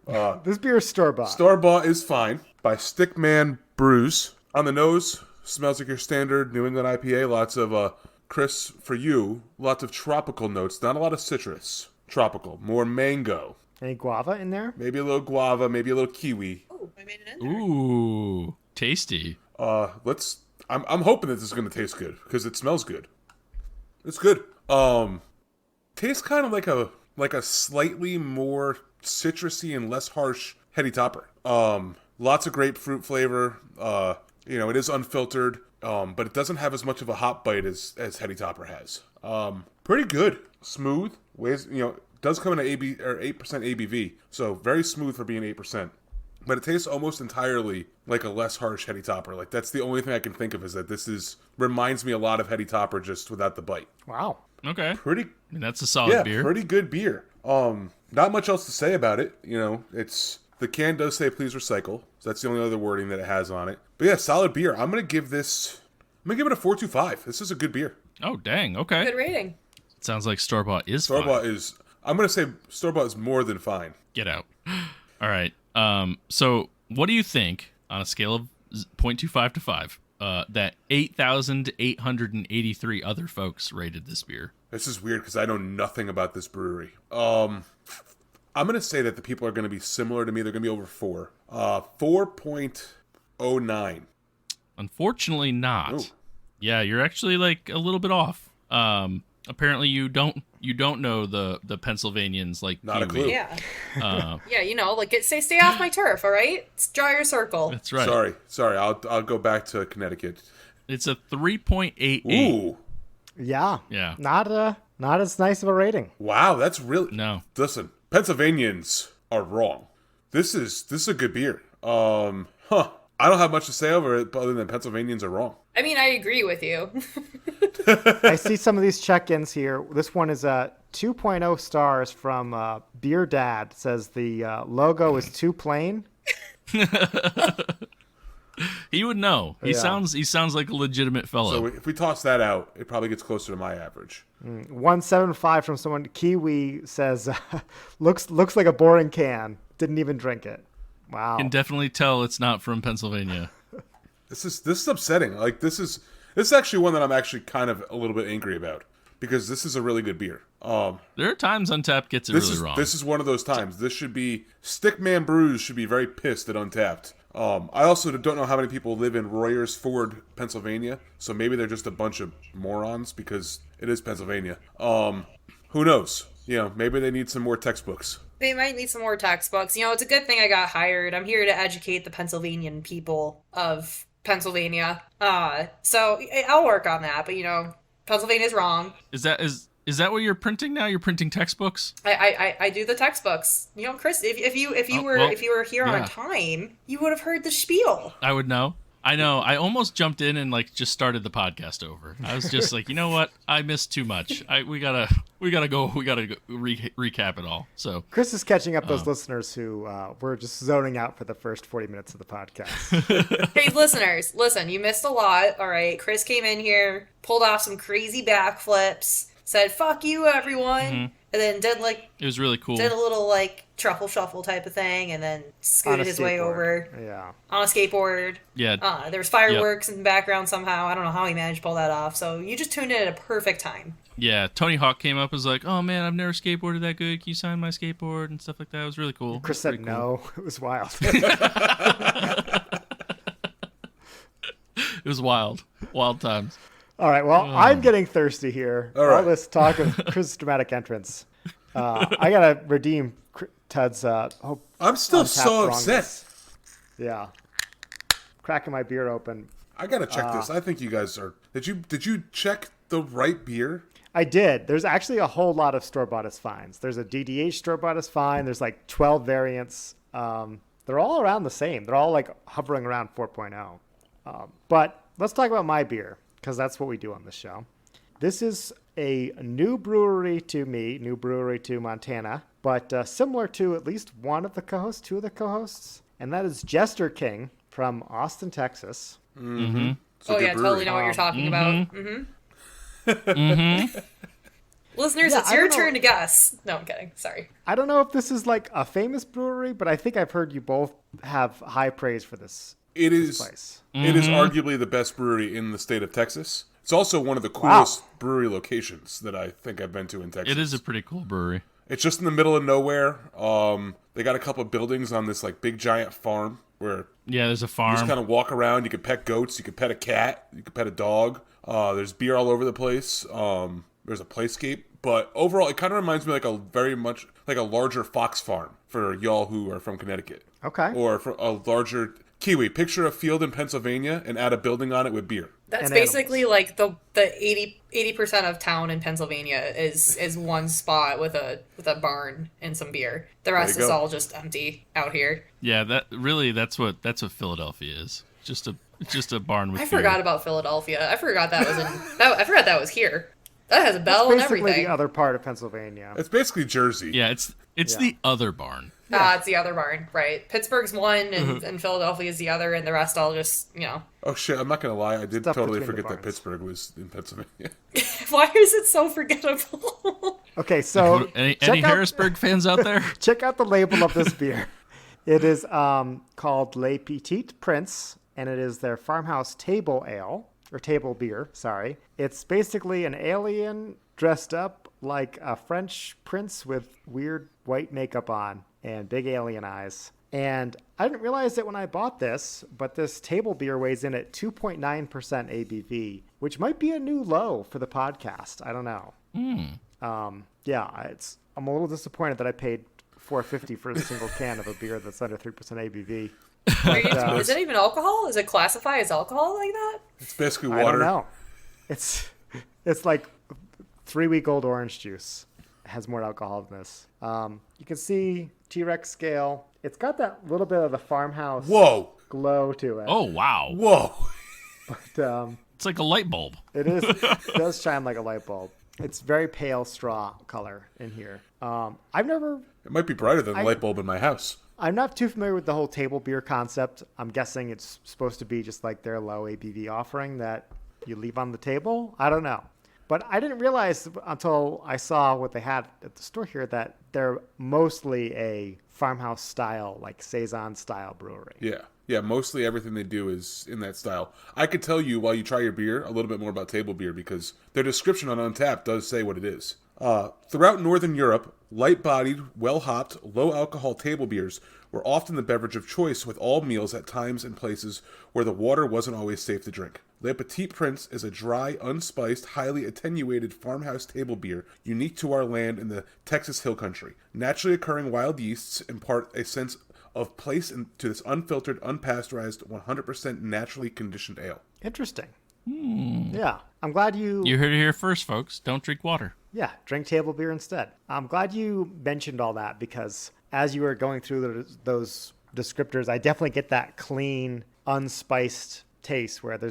This beer is store-bought. Store-bought is fine by Stickman Brews. On the nose, smells like your standard New England IPA. Lots of, Chris, for you, lots of tropical notes. Not a lot of citrus. Tropical. More mango. Any guava in there? Maybe a little guava. Maybe a little kiwi. Ooh, I made it in there. ooh, tasty. I'm hoping that this is going to taste good because it smells good. It's good. Tastes kind of like a slightly more citrusy and less harsh heady topper. Lots of grapefruit flavor. It is unfiltered, but it doesn't have as much of a hop bite as heady topper has. Pretty good. Smooth. Does come in an 8% ABV, so very smooth for being 8%. But it tastes almost entirely like a less harsh heady topper. Like, that's the only thing I can think of is that reminds me a lot of heady topper just without the bite. Wow. Okay. Pretty, I mean, that's a solid beer. pretty good beer. Not much else to say about it. The can does say please recycle. So that's the only other wording that it has on it. But yeah, solid beer. I'm gonna give it a 4.25. This is a good beer. Oh dang. Okay. Good rating. Sounds like store bought is fine. Store-bought is, I'm gonna say store-bought is more than fine. Get out. All right. So what do you think on a scale of 0.25 to 5 that 8,883 other folks rated this beer? This is weird because I know nothing about this brewery. I'm gonna say that the people are gonna be similar to me. They're gonna be over 4. 4.09. Unfortunately not. Ooh. Yeah, you're actually like a little bit off. Apparently you don't know the Pennsylvanians like Not a Kiwi. clue. Yeah. Yeah, like stay off my turf, all right? Draw your circle. That's right. Sorry. I'll go back to Connecticut. It's a 3.88. Ooh, Yeah. Yeah. Not as nice of a rating. wow, that's really. No. Listen, Pennsylvanians are wrong. This is a good beer. I don't have much to say over it, other than Pennsylvanians are wrong. I mean, I agree with you. I see some of these check-ins here. This one is 2.0 stars from Beer Dad. It says the logo is too plain. He would know. He sounds like a legitimate fellow. So if we toss that out, it probably gets closer to my average. 175 from someone. Kiwi says, looks like a boring can. Didn't even drink it. Wow. Can definitely tell it's not from Pennsylvania. This is upsetting. Like this is actually one that I'm actually kind of a little bit angry about, because this is a really good beer. There are times Untapped gets it really wrong. This is one of those times. This should be Stickman Brews should be very pissed at Untapped. I also don't know how many people live in Royersford, Pennsylvania, so maybe they're just a bunch of morons, because it is Pennsylvania. Who knows? You know, maybe they need some more textbooks. They might need some more textbooks. You know, it's a good thing I got hired. I'm here to educate the Pennsylvanian people of Pennsylvania. So I'll work on that. But, you know, Pennsylvania's wrong. Is that what you're printing now? You're printing textbooks? I do the textbooks. You know, Chris, if you were here on time, you would have heard the spiel. I would know. I know. I almost jumped in and just started the podcast over. I was just like, you know what? I missed too much. We gotta go. We gotta recap it all. So Chris is catching up those listeners who were just zoning out for the first 40 minutes of the podcast. Hey, listeners, listen, you missed a lot. All right, Chris came in here, pulled off some crazy backflips, said "fuck you, everyone," and then did it was really cool. Did a little truffle shuffle type of thing, and then scooted his way over. Yeah, on a skateboard. Yeah. There was fireworks in the background somehow. I don't know how he managed to pull that off. So you just tuned in at a perfect time. Yeah, Tony Hawk came up and was like, "Oh man, I've never skateboarded that good. Can you sign my skateboard?" and stuff like that. It was really cool. Chris said no. It was wild. It was wild times. All right, well, I'm getting thirsty here. All this talk of Chris' dramatic entrance. I gotta redeem Tud's I'm still so wrongness. upset. Yeah, cracking my beer open. I gotta check this. I think you guys are. Did you check the right beer? I did. There's actually a whole lot of store-bought as fines. There's a DDH store-bought as fine. There's 12 variants. They're all around the same. They're all hovering around 4.0. But let's talk about my beer, because that's what we do on this show. This is a new brewery to me, new brewery to Montana, but similar to at least one of the co-hosts, two of the co-hosts, and that is Jester King from Austin, Texas. Mm-hmm. Oh, yeah, totally know what you're talking about. Mm-hmm. Listeners, it's your turn to guess. No, I'm kidding. Sorry. I don't know if this is a famous brewery, but I think I've heard you both have high praise for this. It is. Place. It is arguably the best brewery in the state of Texas. It's also one of the coolest brewery locations that I think I've been to in Texas. It is a pretty cool brewery. It's just in the middle of nowhere. They got a couple of buildings on this big giant farm where there's a farm. You just kind of walk around. You can pet goats. You can pet a cat. You can pet a dog. There's beer all over the place. There's a playscape. But overall, it kind of reminds me very much like a larger fox farm for y'all who are from Connecticut. Okay. Or for a larger Kiwi. Picture a field in Pennsylvania and add a building on it with beer. That's And basically the 80% of town in Pennsylvania is one spot with a barn and some beer. The rest is all just empty out here. Yeah, that's what Philadelphia is. Just a barn with beer. Forgot about Philadelphia. I forgot that was I forgot that was here. That has a bell and everything. Basically the other part of Pennsylvania. It's basically Jersey. Yeah, it's the other barn. It's the other barn, right? Pittsburgh's one, and Philadelphia is the other, and the rest all just, Oh shit! I'm not gonna lie. I did Stuff totally between the forget that barns. Pittsburgh was in Pennsylvania. Why is it so forgettable? Okay, so Any Harrisburg fans out there? check out the label of this beer. It is called Le Petit Prince, and it is their farmhouse table ale, or table beer, sorry. It's basically an alien dressed up like a French prince with weird white makeup on and big alien eyes. And I didn't realize it when I bought this, but this table beer weighs in at 2.9% ABV, which might be a new low for the podcast. I don't know. I'm a little disappointed that I paid $4.50 for a single can of a beer that's under 3% ABV. But, is it even alcohol? Is it classified as alcohol like that? It's basically water. I don't know. It's like 3-week-old orange juice. It has more alcohol than this. You can see T-Rex scale. It's got that little bit of the farmhouse Whoa. glow to it. Oh, wow. Whoa. But, It's like a light bulb. it does shine like a light bulb. It's very pale straw color in here. It might be brighter than the light bulb in my house. I'm not too familiar with the whole table beer concept. I'm guessing it's supposed to be just like their low ABV offering that you leave on the table. I don't know. But I didn't realize until I saw what they had at the store here that they're mostly a farmhouse style, like Saison style brewery. Yeah. Yeah, mostly everything they do is in that style. I could tell you while you try your beer a little bit more about table beer because their description on Untappd does say what it is. Throughout Northern Europe, light-bodied, well-hopped, low-alcohol table beers were often the beverage of choice with all meals at times and places where the water wasn't always safe to drink. Le Petit Prince is a dry, unspiced, highly attenuated farmhouse table beer unique to our land in the Texas Hill Country. Naturally occurring wild yeasts impart a sense of place to this unfiltered, unpasteurized, 100% naturally conditioned ale. Interesting. Yeah. I'm glad you heard it here first, folks. Don't drink water. Yeah, drink table beer instead. I'm glad you mentioned all that because as you were going through those descriptors, I definitely get that clean, unspiced taste where it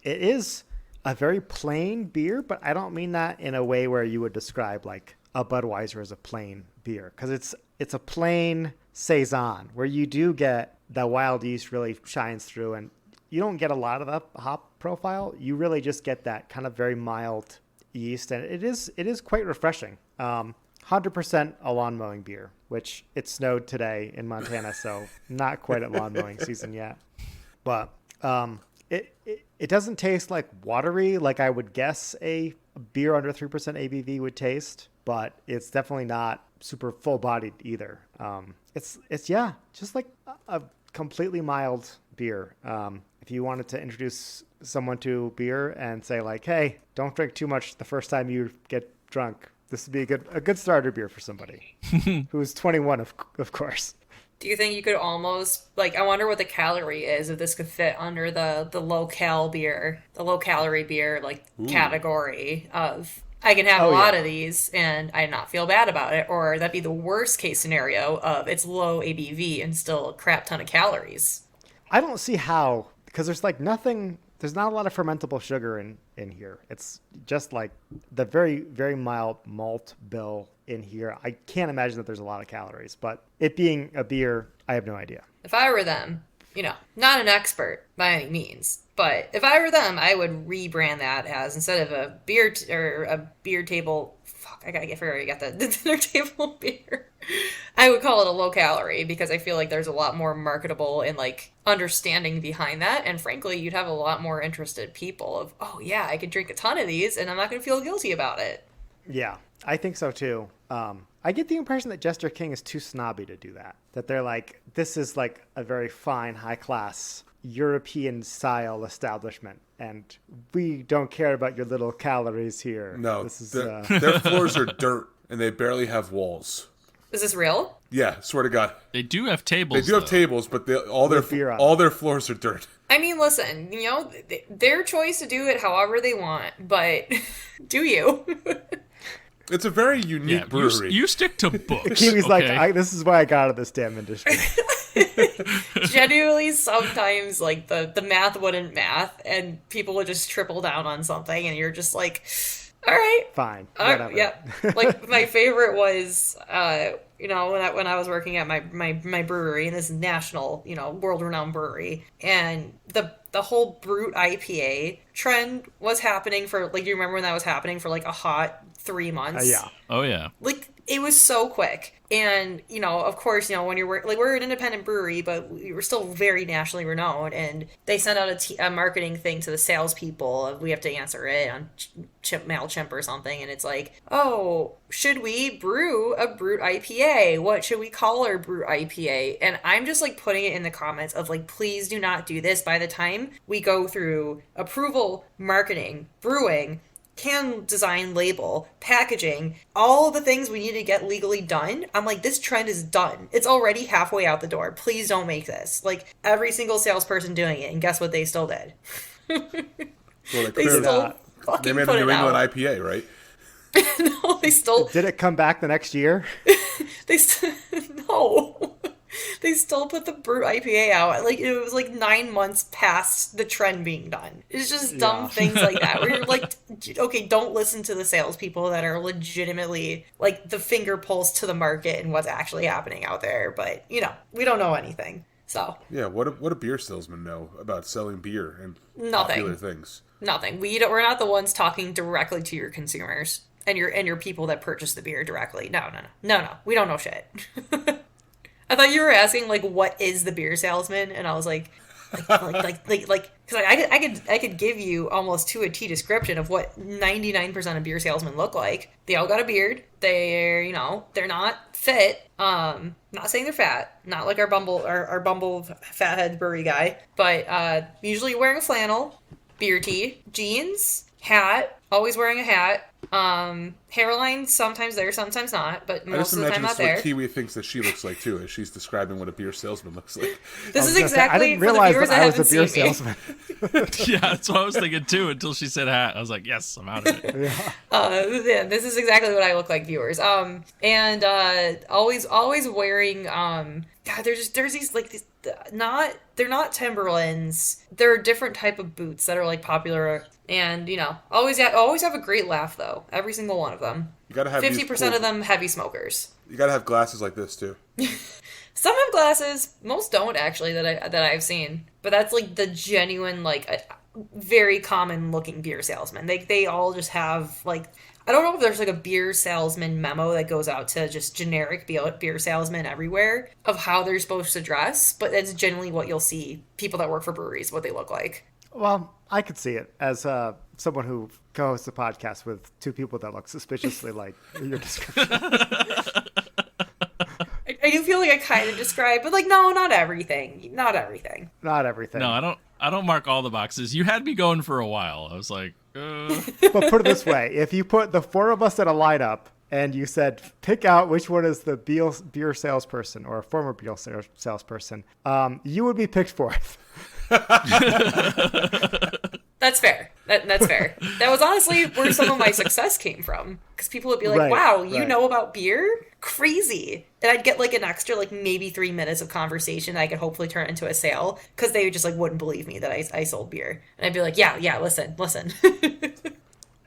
is a very plain beer, but I don't mean that in a way where you would describe like a Budweiser as a plain beer because it's a plain Saison where you do get the wild yeast really shines through and you don't get a lot of the hop profile. You really just get that kind of very mild yeast, and it is quite refreshing. 100% a lawn mowing beer, which it snowed today in Montana, so not quite at lawn mowing season yet. But it doesn't taste like watery like I would guess a beer under 3% ABV would taste, but it's definitely not super full bodied either. It's just like a completely mild beer. If you wanted to introduce someone to beer and say like, hey, don't drink too much the first time you get drunk, this would be a good starter beer for somebody who's 21, of course. Do you think you could almost, like, I wonder what the calorie is if this could fit under the low calorie beer, like, category of, I can have a lot of these and I not feel bad about it, or that'd be the worst case scenario of it's low ABV and still a crap ton of calories. I don't see how, because there's not a lot of fermentable sugar in here. It's just like the very, very mild malt bill in here. I can't imagine that there's a lot of calories, but it being a beer, I have no idea. If I were them, not an expert by any means, but if I were them, I would rebrand that as, instead of a beer or a beer table, I already got the dinner table beer. I would call it a low calorie because I feel like there's a lot more marketable and like understanding behind that. And frankly, you'd have a lot more interested people of, oh yeah, I could drink a ton of these and I'm not going to feel guilty about it. Yeah, I think so too. I get the impression that Jester King is too snobby to do that. That they're like, this is like a very fine, high class European style establishment, and we don't care about your little calories here. No, their floors are dirt and they barely have walls. Is this real? Yeah, swear to God. They do have tables. They do have tables, but all their floors are dirt. I mean, listen, their choice to do it however they want, but do you? It's a very unique brewery. You stick to books. Kiwi's like, this is why I got out of this damn industry. Genuinely, sometimes like the math wouldn't math, and people would just triple down on something, and you're just like, all right, fine, whatever. Yeah. Like my favorite was, when I was working at my brewery, and this national, world renowned brewery, and the whole brute IPA trend was happening for, like, you remember when that was happening for like a hot 3 months? Yeah. Oh yeah. Like, it was so quick. And, of course, when you're like, we're an independent brewery, but we were still very nationally renowned. And they sent out a marketing thing to the salespeople. We have to answer it on MailChimp or something. And it's like, oh, should we brew a brute IPA? What should we call our brute IPA? And I'm just like putting it in the comments of like, please do not do this. By the time we go through approval, marketing, brewing, can design, label, packaging, all the things we need to get legally done, I'm like, this trend is done. It's already halfway out the door. Please don't make this. Like, every single salesperson doing it, and guess what they still did? Well, they still fucking they made put a New it England out. IPA, right? No, they still... Did it come back the next year? No. They still put the Brute IPA out. Like, it was like 9 months past the trend being done. It's just dumb Yeah. things like that where you're like, okay, don't listen to the salespeople that are legitimately like the finger pulse to the market and what's actually happening out there. But, we don't know anything. So, Yeah, what a beer salesman know about selling beer and Nothing. popular things? nothing. We're not the ones talking directly to your consumers and your people that purchase the beer directly. No. We don't know shit. I thought you were asking like what is the beer salesman, and I was like, because I could give you almost to a T description of what 99% of beer salesmen look like. They all got a beard. They're not fit. Not saying they're fat. Not like our Bumble fathead brewery guy, but usually wearing a flannel, beer tee, jeans, hat. Always wearing a hat. Hairline sometimes there, sometimes not, but most of the time not there. I just imagine this is what Kiwi thinks that she looks like too, as she's describing what a beer salesman looks like. This is exactly I didn't for the realize viewers that I was a beer haven't seen me. salesman. Yeah, that's what I was thinking too until she said hat. I was like, yes, I'm out of it. Yeah, this is exactly what I look like, viewers. And always wearing God, there's these like these they're not Timberlands. They're a different type of boots that are like popular, and always have a great laugh though. Every single one of them. You gotta have 50% of them heavy smokers. You gotta have glasses like this too. Some have glasses. Most don't actually that I've seen. But that's like the genuine like a very common looking beer salesman. They all just have like, I don't know if there's like a beer salesman memo that goes out to just generic beer salesmen everywhere of how they're supposed to dress, but that's generally what you'll see people that work for breweries, what they look like. Well, I could see it as someone who co-hosts a podcast with two people that look suspiciously like your description. I do feel like I kind of describe, but like, no, not everything. Not everything. No, I don't mark all the boxes. You had me going for a while. I was like, But put it this way. If you put the four of us in a lineup and you said, pick out which one is the beer salesperson or a former beer salesperson, you would be picked fourth. That's fair. That's fair. That was honestly where some of my success came from. Because people would be like, Right, wow, you right. know about beer? Crazy. And I'd get like an extra like maybe 3 minutes of conversation that I could hopefully turn into a sale. Because they just like wouldn't believe me that I sold beer. And I'd be like, yeah, listen.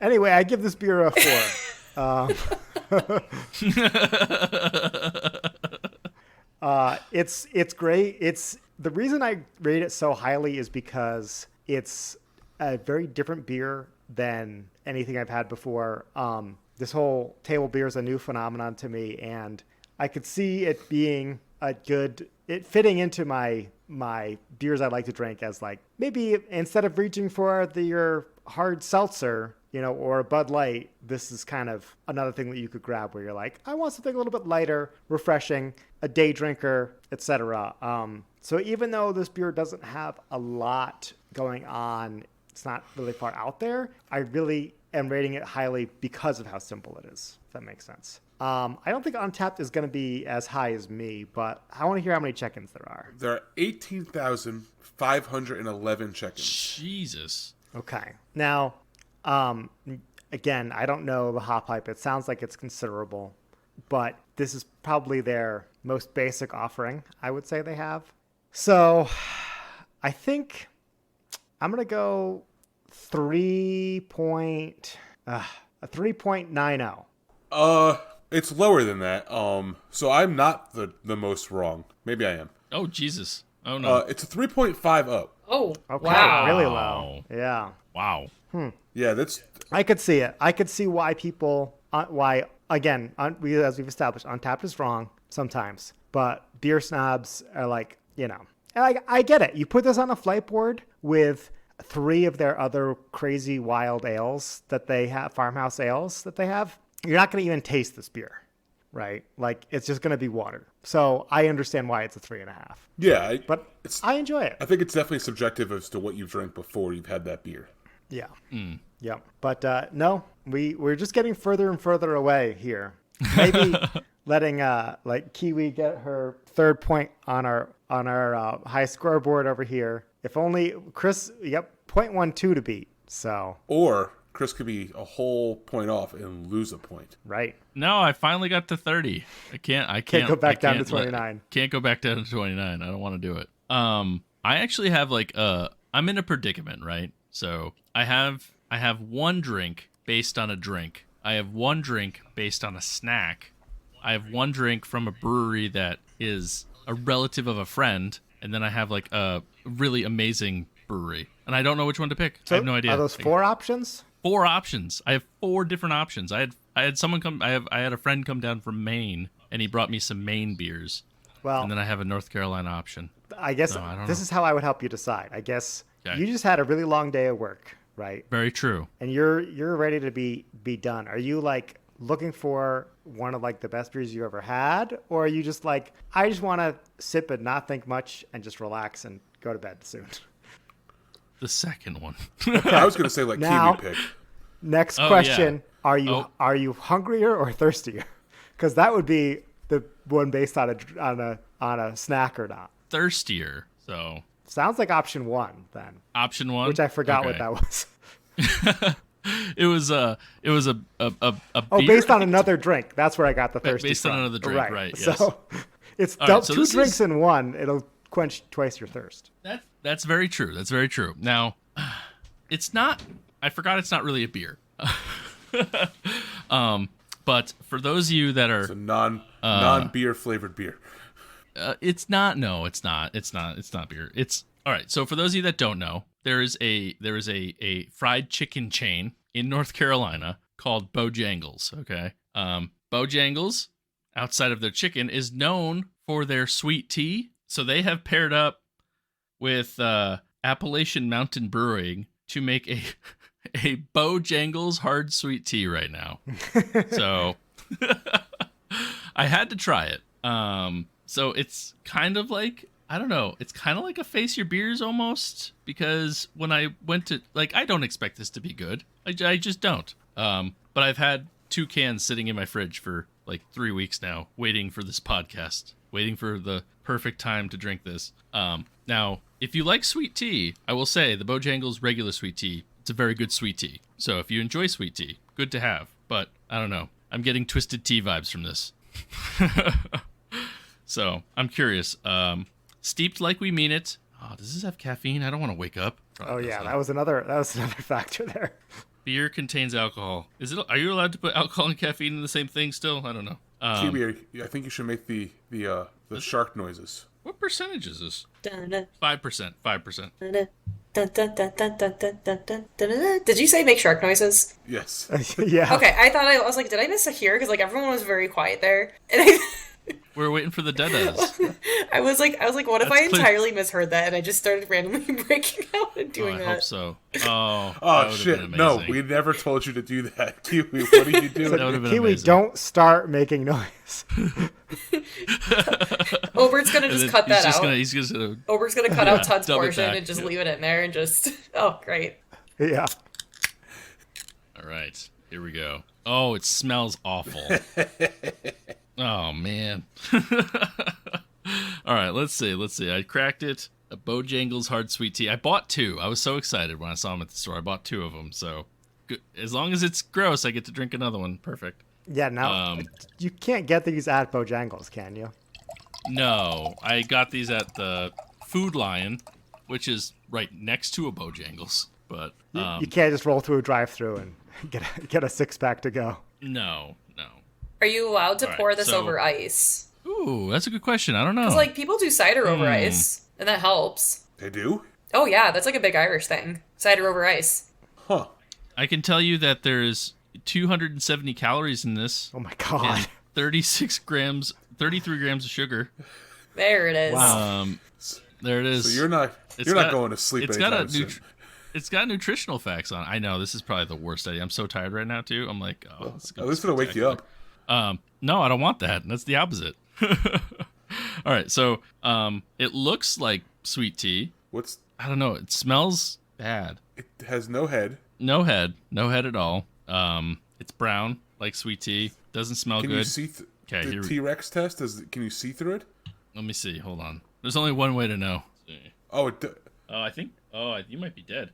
Anyway, I give this beer a 4. It's great. The reason I rate it so highly is because it's a very different beer than anything I've had before. This whole table beer is a new phenomenon to me, and I could see it being it fitting into my beers I like to drink as like maybe instead of reaching for your hard seltzer, or a Bud Light, this is kind of another thing that you could grab where you're like, I want something a little bit lighter, refreshing, a day drinker, etc. So even though this beer doesn't have a lot going on, it's not really far out there, I really am rating it highly because of how simple it is, if that makes sense. I don't think Untapped is going to be as high as me, but I want to hear how many check-ins there are. There are 18,511 check-ins. Jesus. Okay. Now, again, I don't know the hop hype. It sounds like it's considerable, but this is probably their most basic offering, I would say they have. So I think I'm going to go 3.90. It's lower than that. So I'm not the most wrong. Maybe I am. Oh, Jesus. Oh, no. It's a 3.5 up. Oh, Okay. wow. Really low. Yeah. Wow. Yeah, that's I could see it. I could see why people, as we've established, Untapped is wrong sometimes, but beer snobs are like, and I get it. You put this on a flight board with 3 of their other crazy wild ales that they have, farmhouse ales that they have, you're not going to even taste this beer, right? Like it's just going to be water. So I understand why it's a 3.5. yeah. But I enjoy it. I think it's definitely subjective as to what you've drank before you've had that beer. Yeah. Yeah. But no, we're just getting further and further away here. Maybe letting like Kiwi get her 3rd point on our high scoreboard over here. If only Chris, 0.12 to beat. So Or Chris could be a whole point off and lose a point. Right. No, I finally got to 30. I can't go back I down to can't 29. Can't go back down to 29. I don't want to do it. I actually have I'm in a predicament, right? So I have one drink based on a drink. I have one drink based on a snack. I have one drink from a brewery that is a relative of a friend, and then I have like a really amazing brewery, and I don't know which one to pick. So I have no idea. Are those 4 options? 4 options. I have 4 different options. I had someone come. I had a friend come down from Maine, and he brought me some Maine beers. Well, And then I have a North Carolina option. I guess So, I don't this know. is how I would help you decide. I guess Okay. you just had a really long day of work, right? Very true. And you're ready to be done. Are you like looking for one of like the best beers you ever had, or are you just like, I just want to sip and not think much and just relax and go to bed soon? The second one. I was going to say like Now- Kiwi pick. Next Oh, question: yeah. Are you hungrier or thirstier? Because that would be the one based on a snack or not. Thirstier. So Sounds like option 1 then, option 1, which I forgot what Okay. that was. It was a Oh, beer, based I on think another drink. That's where I got the thirsty based on from. another drink, right, yes. So it's All right, so 2 this drinks is- in one. It'll quench twice your thirst. That's very true. That's very true. Now, it's not. I forgot it's not really a beer. But for those of you that are, It's a non-beer flavored beer. it's not. No, it's not. It's not beer. It's all right. So for those of you that don't know, there is a fried chicken chain in North Carolina called Bojangles. Okay, Bojangles, outside of their chicken, is known for their sweet tea. So they have paired up with Appalachian Mountain Brewing to make a Bojangles hard sweet tea right now. So I had to try it. So it's kind of like, I don't know, it's kind of like a Face Your Beers almost, because when I went to, like, I don't expect this to be good. I just don't. But I've had 2 cans sitting in my fridge for like 3 weeks now, waiting for this podcast, waiting for the perfect time to drink this. Now, if you like sweet tea, I will say the Bojangles regular sweet tea, it's a very good sweet tea. So if you enjoy sweet tea, good to have. But I don't know. I'm getting Twisted Tea vibes from this. So I'm curious. Steeped like we mean it. Oh, does this have caffeine? I don't want to wake up. Oh yeah, that was another factor there. Beer contains alcohol. Are you allowed to put alcohol and caffeine in the same thing still? I don't know. Kiwi, I think you should make the shark noises. What percentage is this? 5%. 5%. Did you say make shark noises? Yes. Yeah. Okay, I was like, did I miss a here? Because like everyone was very quiet there, and We're waiting for the deadas. I was like, what if That's I clear. entirely misheard that and I just started randomly breaking out and Oh, doing I that? hope so. Oh, that Oh would've shit! been No, amazing. we never told you to do that, Kiwi. What are you doing? That would've been Kiwi, amazing. don't start making noise. Obert's gonna And just then cut that out. He's just gonna. Ober's gonna cut out Todd's dub it portion back. and just Yeah. leave it in there and just oh great. Yeah. All right, here we go. Oh, it smells awful. Oh man. All right, let's see. I cracked it. A Bojangles hard sweet tea. I bought 2. I was so excited when I saw them at the store. I bought 2 of them. So, good. As long as it's gross, I get to drink another one. Perfect. Yeah. Now you can't get these at Bojangles, can you? No, I got these at the Food Lion, which is right next to a Bojangles. But You can't just roll through a drive-through and get a 6-pack to go. no. Are you allowed to All right, pour this so- over ice? Ooh, that's a good question. I don't know. Because like people do cider over ice, and that helps. They do? Oh yeah, that's like a big Irish thing. Cider over ice. Huh. I can tell you that there's 270 calories in this. Oh my god. And 33 grams of sugar. There it is. There it is. So you're not going to sleep It's got anytime soon. it's got nutritional facts on it. I know this is probably the worst idea. I'm so tired right now too. I'm like, oh, this is gonna At be least it'll wake you up. No, I don't want that. That's the opposite. All right, so it looks like sweet tea. I don't know. It smells bad. It has no head. No head at all. It's brown like sweet tea. Doesn't smell Can good. you see Okay, the T-Rex test? Can you see through it? Let me see. Hold on. There's only one way to know. Oh, Oh, I think. Oh, you might be dead.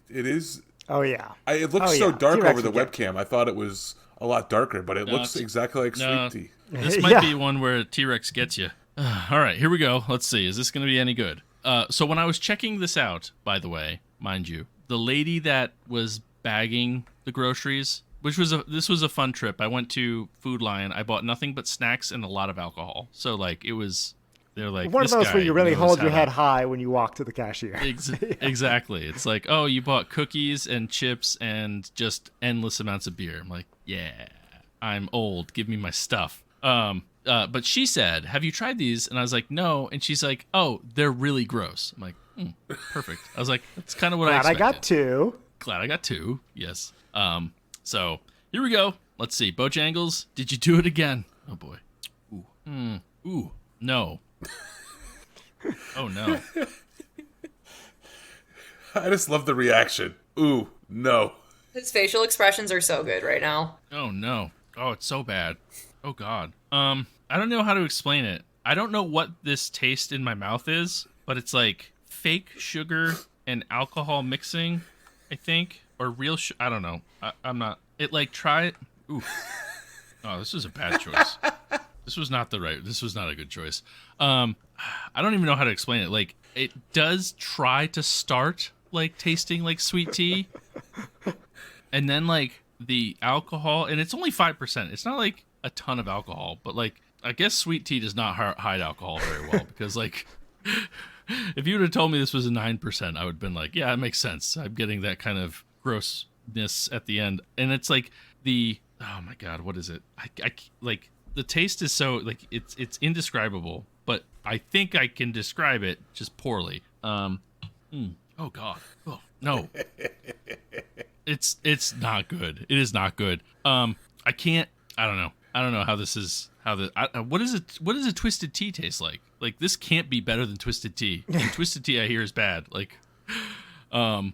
it is. Oh yeah. It looks Oh, so yeah. dark T-Rex over the would get- webcam. I thought it was a lot darker, but it looks exactly like no. sweet tea. This might Yeah. be one where T-Rex gets you. All right, here we go. Let's see. Is this going to be any good? So when I was checking this out, by the way, mind you, the lady that was bagging the groceries, this was a fun trip. I went to Food Lion. I bought nothing but snacks and a lot of alcohol. So like they're like One of this those guy where you really knows hold how your to- head high when you walk to the cashier. Exactly. It's like, oh, you bought cookies and chips and just endless amounts of beer. I'm like, yeah, I'm old. Give me my stuff. But she said, have you tried these? And I was like, no. And she's like, oh, they're really gross. I'm like, perfect. I was like, that's kind of what I Glad I expected. got two. Glad I got two. Yes. So here we go. Let's see. Bojangles, did you do it again? Oh boy. Ooh. Ooh. No. Oh no. I just love the reaction. Ooh, no. His facial expressions are so good right now. Oh no. Oh, it's so bad. Oh god. I don't know how to explain it. I don't know what this taste in my mouth is, but it's like fake sugar and alcohol mixing, I think, or real I don't know. I'm not. It like try it. Ooh. Oh, this was a bad choice. This was not a good choice. I don't even know how to explain it. Like, it does try to start like tasting like sweet tea, and then like the alcohol, and it's only 5%. It's not like a ton of alcohol, but like I guess sweet tea does not hide alcohol very well because like if you would have told me this was a 9%, I would have been like, yeah, it makes sense. I'm getting that kind of grossness at the end, and it's like oh my god, what is it? I like the taste is so like it's indescribable, but I think I can describe it just poorly. Oh god. Oh no. It's not good. It is not good. I don't know how this is what does a twisted tea taste like? Like this can't be better than twisted tea. And twisted tea I hear is bad. Like golly,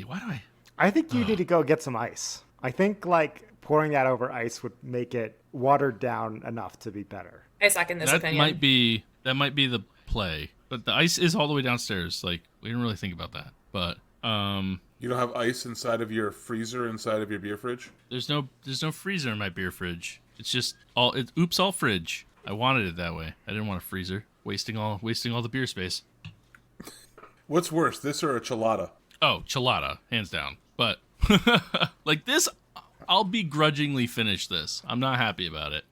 why do I think you need to go get some ice. I think like pouring that over ice would make it watered down enough to be better. I second this that opinion. might be the play. But the ice is all the way downstairs. Like we didn't really think about that. But You don't have ice inside of your freezer, inside of your beer fridge? there's no freezer in my beer fridge. It's just all fridge. I wanted it that way. I didn't want a freezer. Wasting all the beer space. What's worse, this or a chelada? Oh, chelada, hands down. But like this, I'll begrudgingly finish this. I'm not happy about it.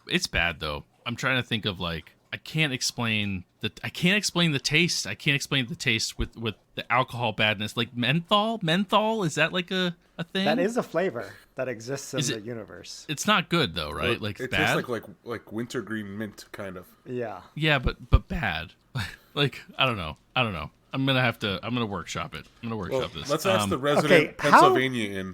It's bad though. I'm trying to think of like I can't explain the taste. I can't explain the taste with the alcohol badness. Like menthol. Menthol, is that like a thing? That is a flavor that exists in Is the it- universe. It's not good though, right? Like it bad. tastes like wintergreen mint, kind of. Yeah. Yeah, but bad. Like I don't know. I'm gonna workshop it. I'm gonna workshop this. Let's ask the resident okay, how- Pennsylvania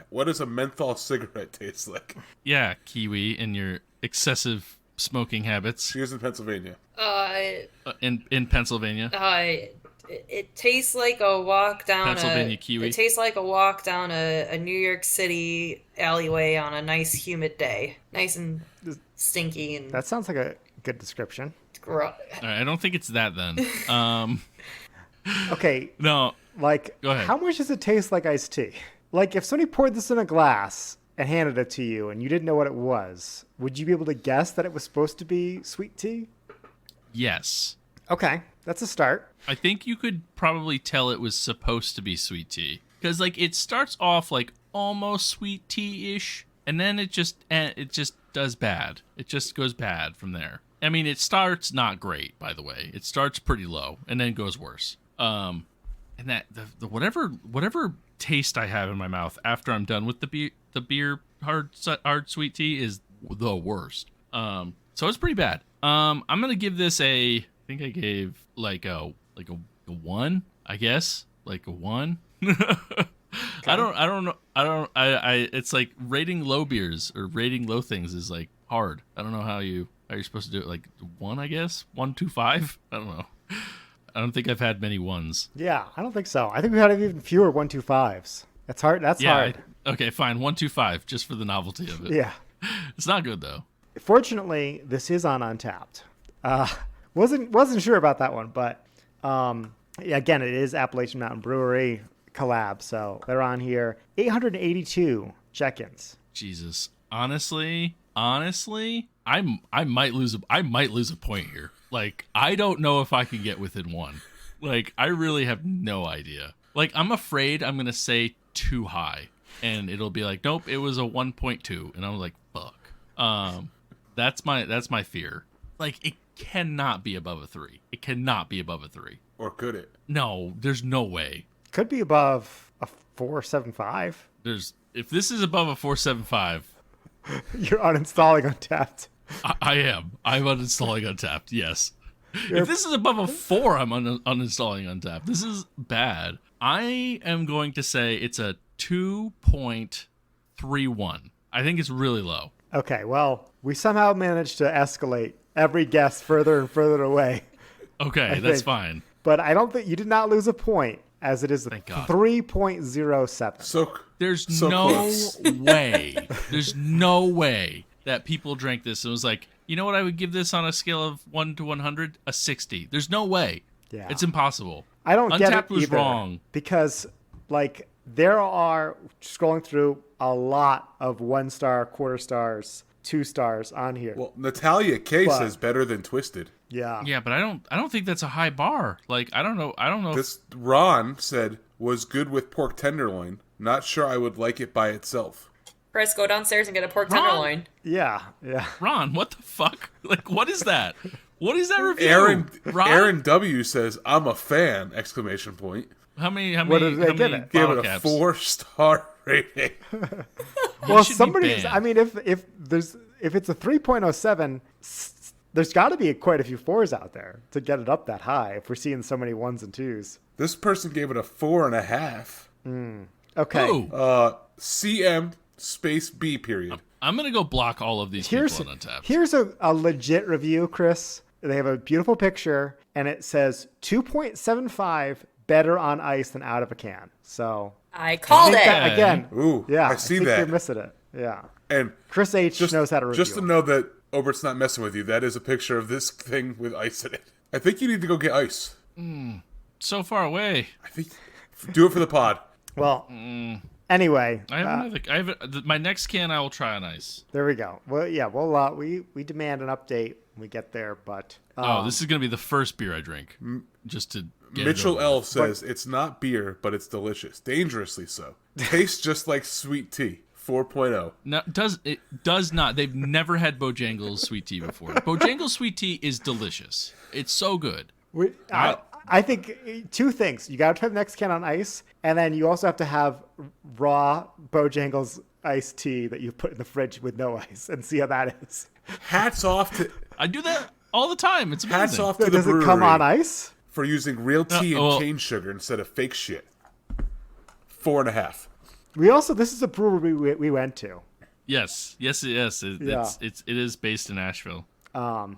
what does a menthol cigarette taste like? Yeah, Kiwi and your excessive smoking habits Here's in Pennsylvania. in Pennsylvania. It tastes like a walk down Pennsylvania Kiwi. It tastes like a walk down a New York City alleyway on a nice humid day. Nice and stinky and That sounds like a good description. gross. All right, I don't think it's that then. Okay, No, like Go ahead. how much does it taste like iced tea? Like if somebody poured this in a glass and handed it to you and you didn't know what it was, would you be able to guess that it was supposed to be sweet tea? yes. Okay, that's a start. I think you could probably tell it was supposed to be sweet tea because like it starts off like almost sweet tea-ish, and then it just does bad. It just goes bad from there. I mean, it starts not great, by the way. It starts pretty low and then goes worse. And that the whatever taste I have in my mouth after I'm done with the beer hard sweet tea is the worst. So it's pretty bad. I'm gonna give this I think I gave like a 1, I guess, like a 1. I don't know. It's like rating low beers or rating low things is like hard. I don't know how you're supposed to do it. Like 1, I guess 1, 2, 5. I don't know. I don't think I've had many ones. Yeah, I don't think so. I think we had even fewer 1-2-5s. That's hard. That's hard. Okay, fine. 1, 2, 5, just for the novelty of it. Yeah. It's not good though. Fortunately, this is on Untapped. Wasn't sure about that one, but yeah, again, it is Appalachian Mountain Brewery. collab. So they're on here. 882 check-ins. Jesus. Honestly, I might lose a point here. Like, I don't know if I can get within one. Like, I really have no idea. Like, I'm afraid I'm gonna say too high, and it'll be like, nope, it was a 1.2, and I'm like, fuck. That's my fear. Like, it cannot be above a 3. It cannot be above a 3. Or could it? No, there's no way. Could be above a 475. If this is above a 475, You're uninstalling Untapped. I am. I'm uninstalling Untapped. Yes. If this is above a 4, I'm uninstalling Untapped. This is bad. I am going to say it's a 2.31. I think it's really low. Okay, well, we somehow managed to escalate every guess further and further away. Okay, that's fine. But I don't think you did not lose a point, as it is Thank God. 3.07. There's so no close. way. There's no way that people drank this and was like, you know what I would give this on a scale of 1 to 100? A 60. There's no way. Yeah. It's impossible. I don't get it Untapped was either, wrong. because like there are, scrolling through, a lot of 1-star, quarter stars, 2 stars on here. Well, Natalia K But- says better than Twisted. Yeah. Yeah, but I don't think that's a high bar. Like, I don't know. This Ron said was good with pork tenderloin. Not sure I would like it by itself. Chris, go downstairs and get a pork Ron? tenderloin. Yeah. Ron, what the fuck? Like, what is that? What is that review? Ron? Aaron W says I'm a fan! Exclamation point. How many? What did they how give many it? Gave bottle it a caps? 4-star rating. Well, should be somebody's. banned. I mean, if it's a 3.07, there's got to be quite a few 4s out there to get it up that high. If we're seeing so many 1s and 2s. This person gave it a 4.5. Okay. Ooh, CM space B period. I'm gonna go block all of these people on Untapped. Here's a legit review, Chris. They have a beautiful picture, and it says 2.75 better on ice than out of a can. So I called think it. that, again. Ooh, Yeah, I see think that. You're missing it. Yeah. And Chris H knows how to review. just to know that Obert's not messing with you, that is a picture of this thing with ice in it. I think you need to go get ice. So far away. I think do it for the pod. Well, anyway, I have my next can. I will try on ice. there we go. Well, yeah, we demand an update when we get there, but This is gonna be the first beer I drink, just to get Mitchell it over L with. says it's not beer, but it's delicious, dangerously so. Tastes just like sweet tea. 4.0. No, it does not. They've never had Bojangles sweet tea before. Bojangles sweet tea is delicious. It's so good. I think 2 things. You got to try the next can on ice, and then you also have to have raw Bojangles iced tea that you put in the fridge with no ice and see how that is. Hats off to I do that all the time. It's amazing. hats off to the Does brewery it come on ice? for using real tea and well- cane sugar instead of fake shit. 4.5. This is a brewery we went to. Yes. It is based in Asheville. But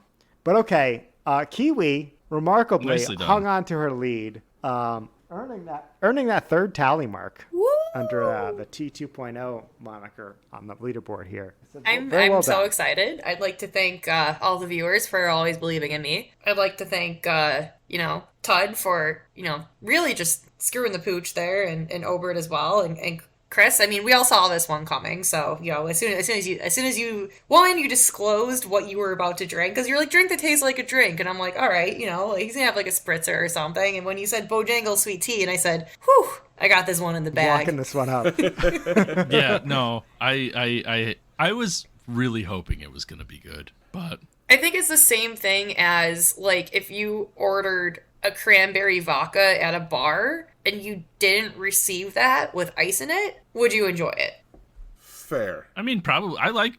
okay, Kiwi remarkably Nicely done. hung on to her lead, earning that 3rd tally mark under the T2.0 moniker on the leaderboard here. So I'm very well so done. excited. I'd like to thank all the viewers for always believing in me. I'd like to thank Tud for really just screwing the pooch there, and Obert as well, and Chris. I mean, we all saw this one coming. So as soon as you disclosed what you were about to drink, because you're like, drink that tastes like a drink, and I'm like, all right, like, he's gonna have like a spritzer or something. And when you said Bojangles sweet tea, and I said, whew, I got this one in the bag. Walking this one up. Yeah, no, I was really hoping it was gonna be good, but I think it's the same thing as, like, if you ordered a cranberry vodka at a bar and you didn't receive that with ice in it, would you enjoy it? Fair. I mean, probably. I like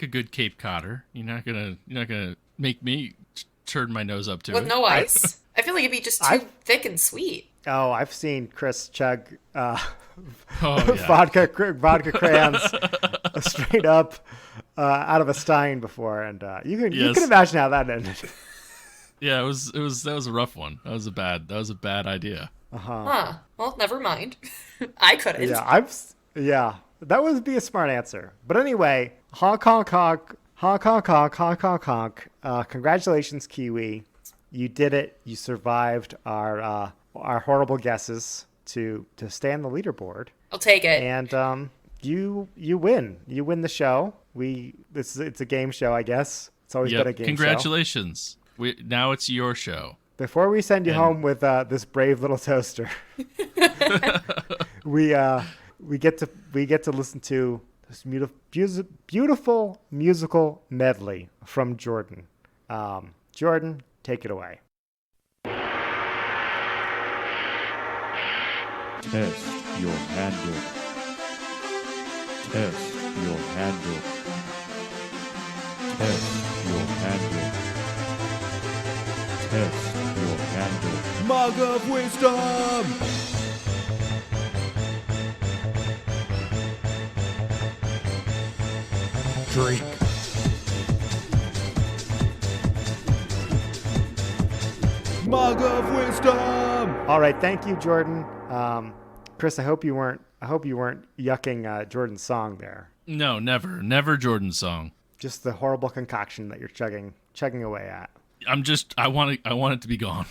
a good Cape Codder. You're not gonna make me turn my nose up to With it. no ice? I feel like it'd be just too thick and sweet. Oh, I've seen Chris chug Oh, yeah. vodka crayons straight up out of a stein before, and you can Yes. imagine how that ended. Yeah, that was a rough one. That was a bad idea. Huh. Well, never mind. I couldn't. Yeah, that would be a smart answer. But anyway, honk. Congratulations, Kiwi. You did it. You survived our horrible guesses. to stay on the leaderboard. I'll take it. And you win. You win the show. It's a game show, I guess. It's always been a game Congratulations. show. Now it's your show. Before we send you home with this brave little toaster, we get to listen to this beautiful musical medley from Jordan. Jordan, take it away. Test your handle. Test your handle. Test your handle. Test your handle. Mug of wisdom! Drink. Mug of wisdom! All right, thank you, Jordan. Chris, I hope you weren't yucking Jordan's song there. No, never Jordan's song. Just the horrible concoction that you're chugging away at. I want it to be gone.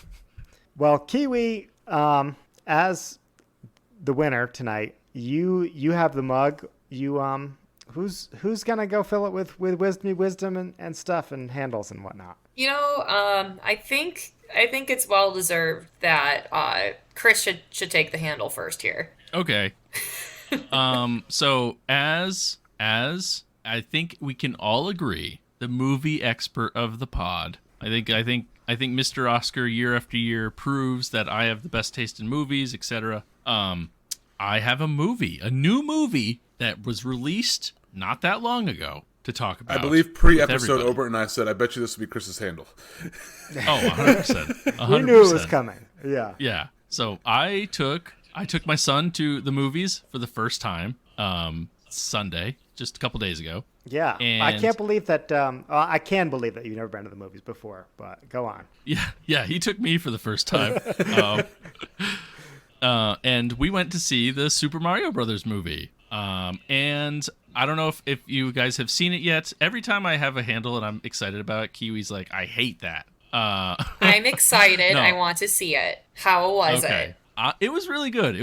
Well, Kiwi, as the winner tonight, you have the mug. Who's gonna go fill it with wisdom and stuff and handles and whatnot? I think it's well deserved that Chris should take the handle first here. Okay. So as I think we can all agree, the movie expert of the pod, I think Mr. Oscar year after year proves that I have the best taste in movies, etc. I have a new movie that was released not that long ago to talk about. I believe pre-episode, Obert and I said, I bet you this would be Chris's handle. Oh, 100%. We knew it was coming. Yeah. Yeah. So I took my son to the movies for the first time Sunday, just a couple days ago. Yeah. And I can't believe that. I can believe that you've never been to the movies before, but go on. Yeah. He took me for the first time. And we went to see the Super Mario Brothers movie. And I don't know if you guys have seen it yet. Every time I have a handle and I'm excited about it, Kiwi's like, I hate that. I'm excited. No. I want to see it. How was it? It was really good.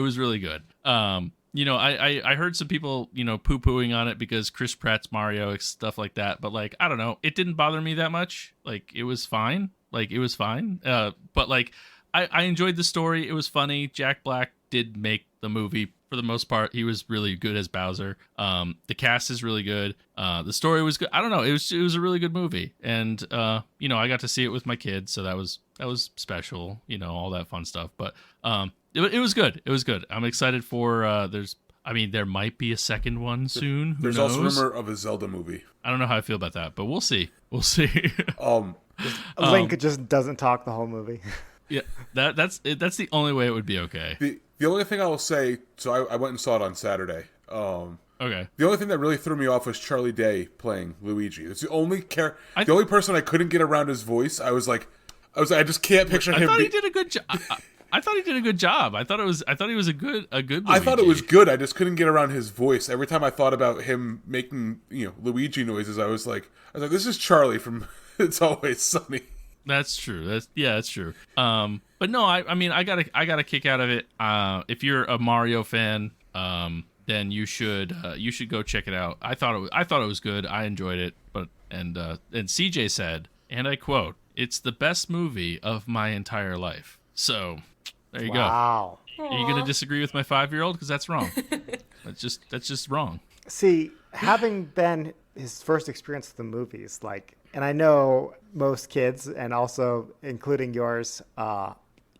I heard some people, poo-pooing on it because Chris Pratt's Mario, stuff like that. But, I don't know. It didn't bother me that much. It was fine. But, I enjoyed the story. It was funny. Jack Black did make the movie for the most part. He was really good as Bowser. The cast is really good. The story was good. I don't know. It was a really good movie. And, I got to see it with my kids. So that was special, all that fun stuff. But, it was good. It was good. I'm excited for, there might be a second one soon. Who There's knows? also rumor of a Zelda movie. I don't know how I feel about that, but we'll see. Link just doesn't talk the whole movie. Yeah, that's the only way it would be okay. The only thing I will say, so I went and saw it on Saturday. Okay. The only thing that really threw me off was Charlie Day playing Luigi. It's the only the only person I couldn't get around his voice. I I just can't picture him. I thought he did a good job. I thought he did a good job. I thought he was a good Luigi. I thought it was good. I just couldn't get around his voice. Every time I thought about him making Luigi noises, I was like, this is Charlie from It's Always Sunny. That's true. That's true. But no, I got a kick out of it. If you're a Mario fan, then you should go check it out. I thought it was good. I enjoyed it. And CJ said, and I quote, "It's the best movie of my entire life." So there you go. Wow. Are you gonna disagree with my 5-year-old? Because that's wrong. that's just wrong. See, having been his first experience with the movies, and I know most kids, and also including yours,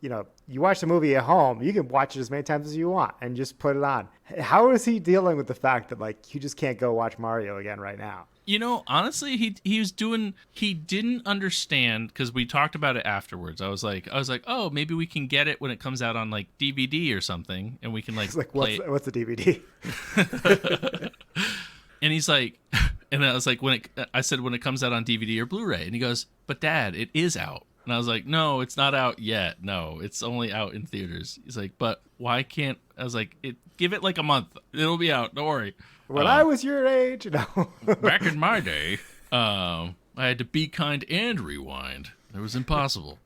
you watch the movie at home, you can watch it as many times as you want and just put it on. How is he dealing with the fact that you just can't go watch Mario again right now? Honestly, he didn't understand, because we talked about it afterwards. I was like, oh, maybe we can get it when it comes out on DVD or something, and we can play it. What's the DVD? And he's like, and I was like, when it comes out on DVD or Blu-ray, and he goes, but Dad, it is out. And I was like, no, it's not out yet. No, it's only out in theaters. He's like, but why can't? I was like, give it a month. It'll be out. Don't worry. When I was your age, no. Back in my day, I had to be kind and rewind. It was impossible.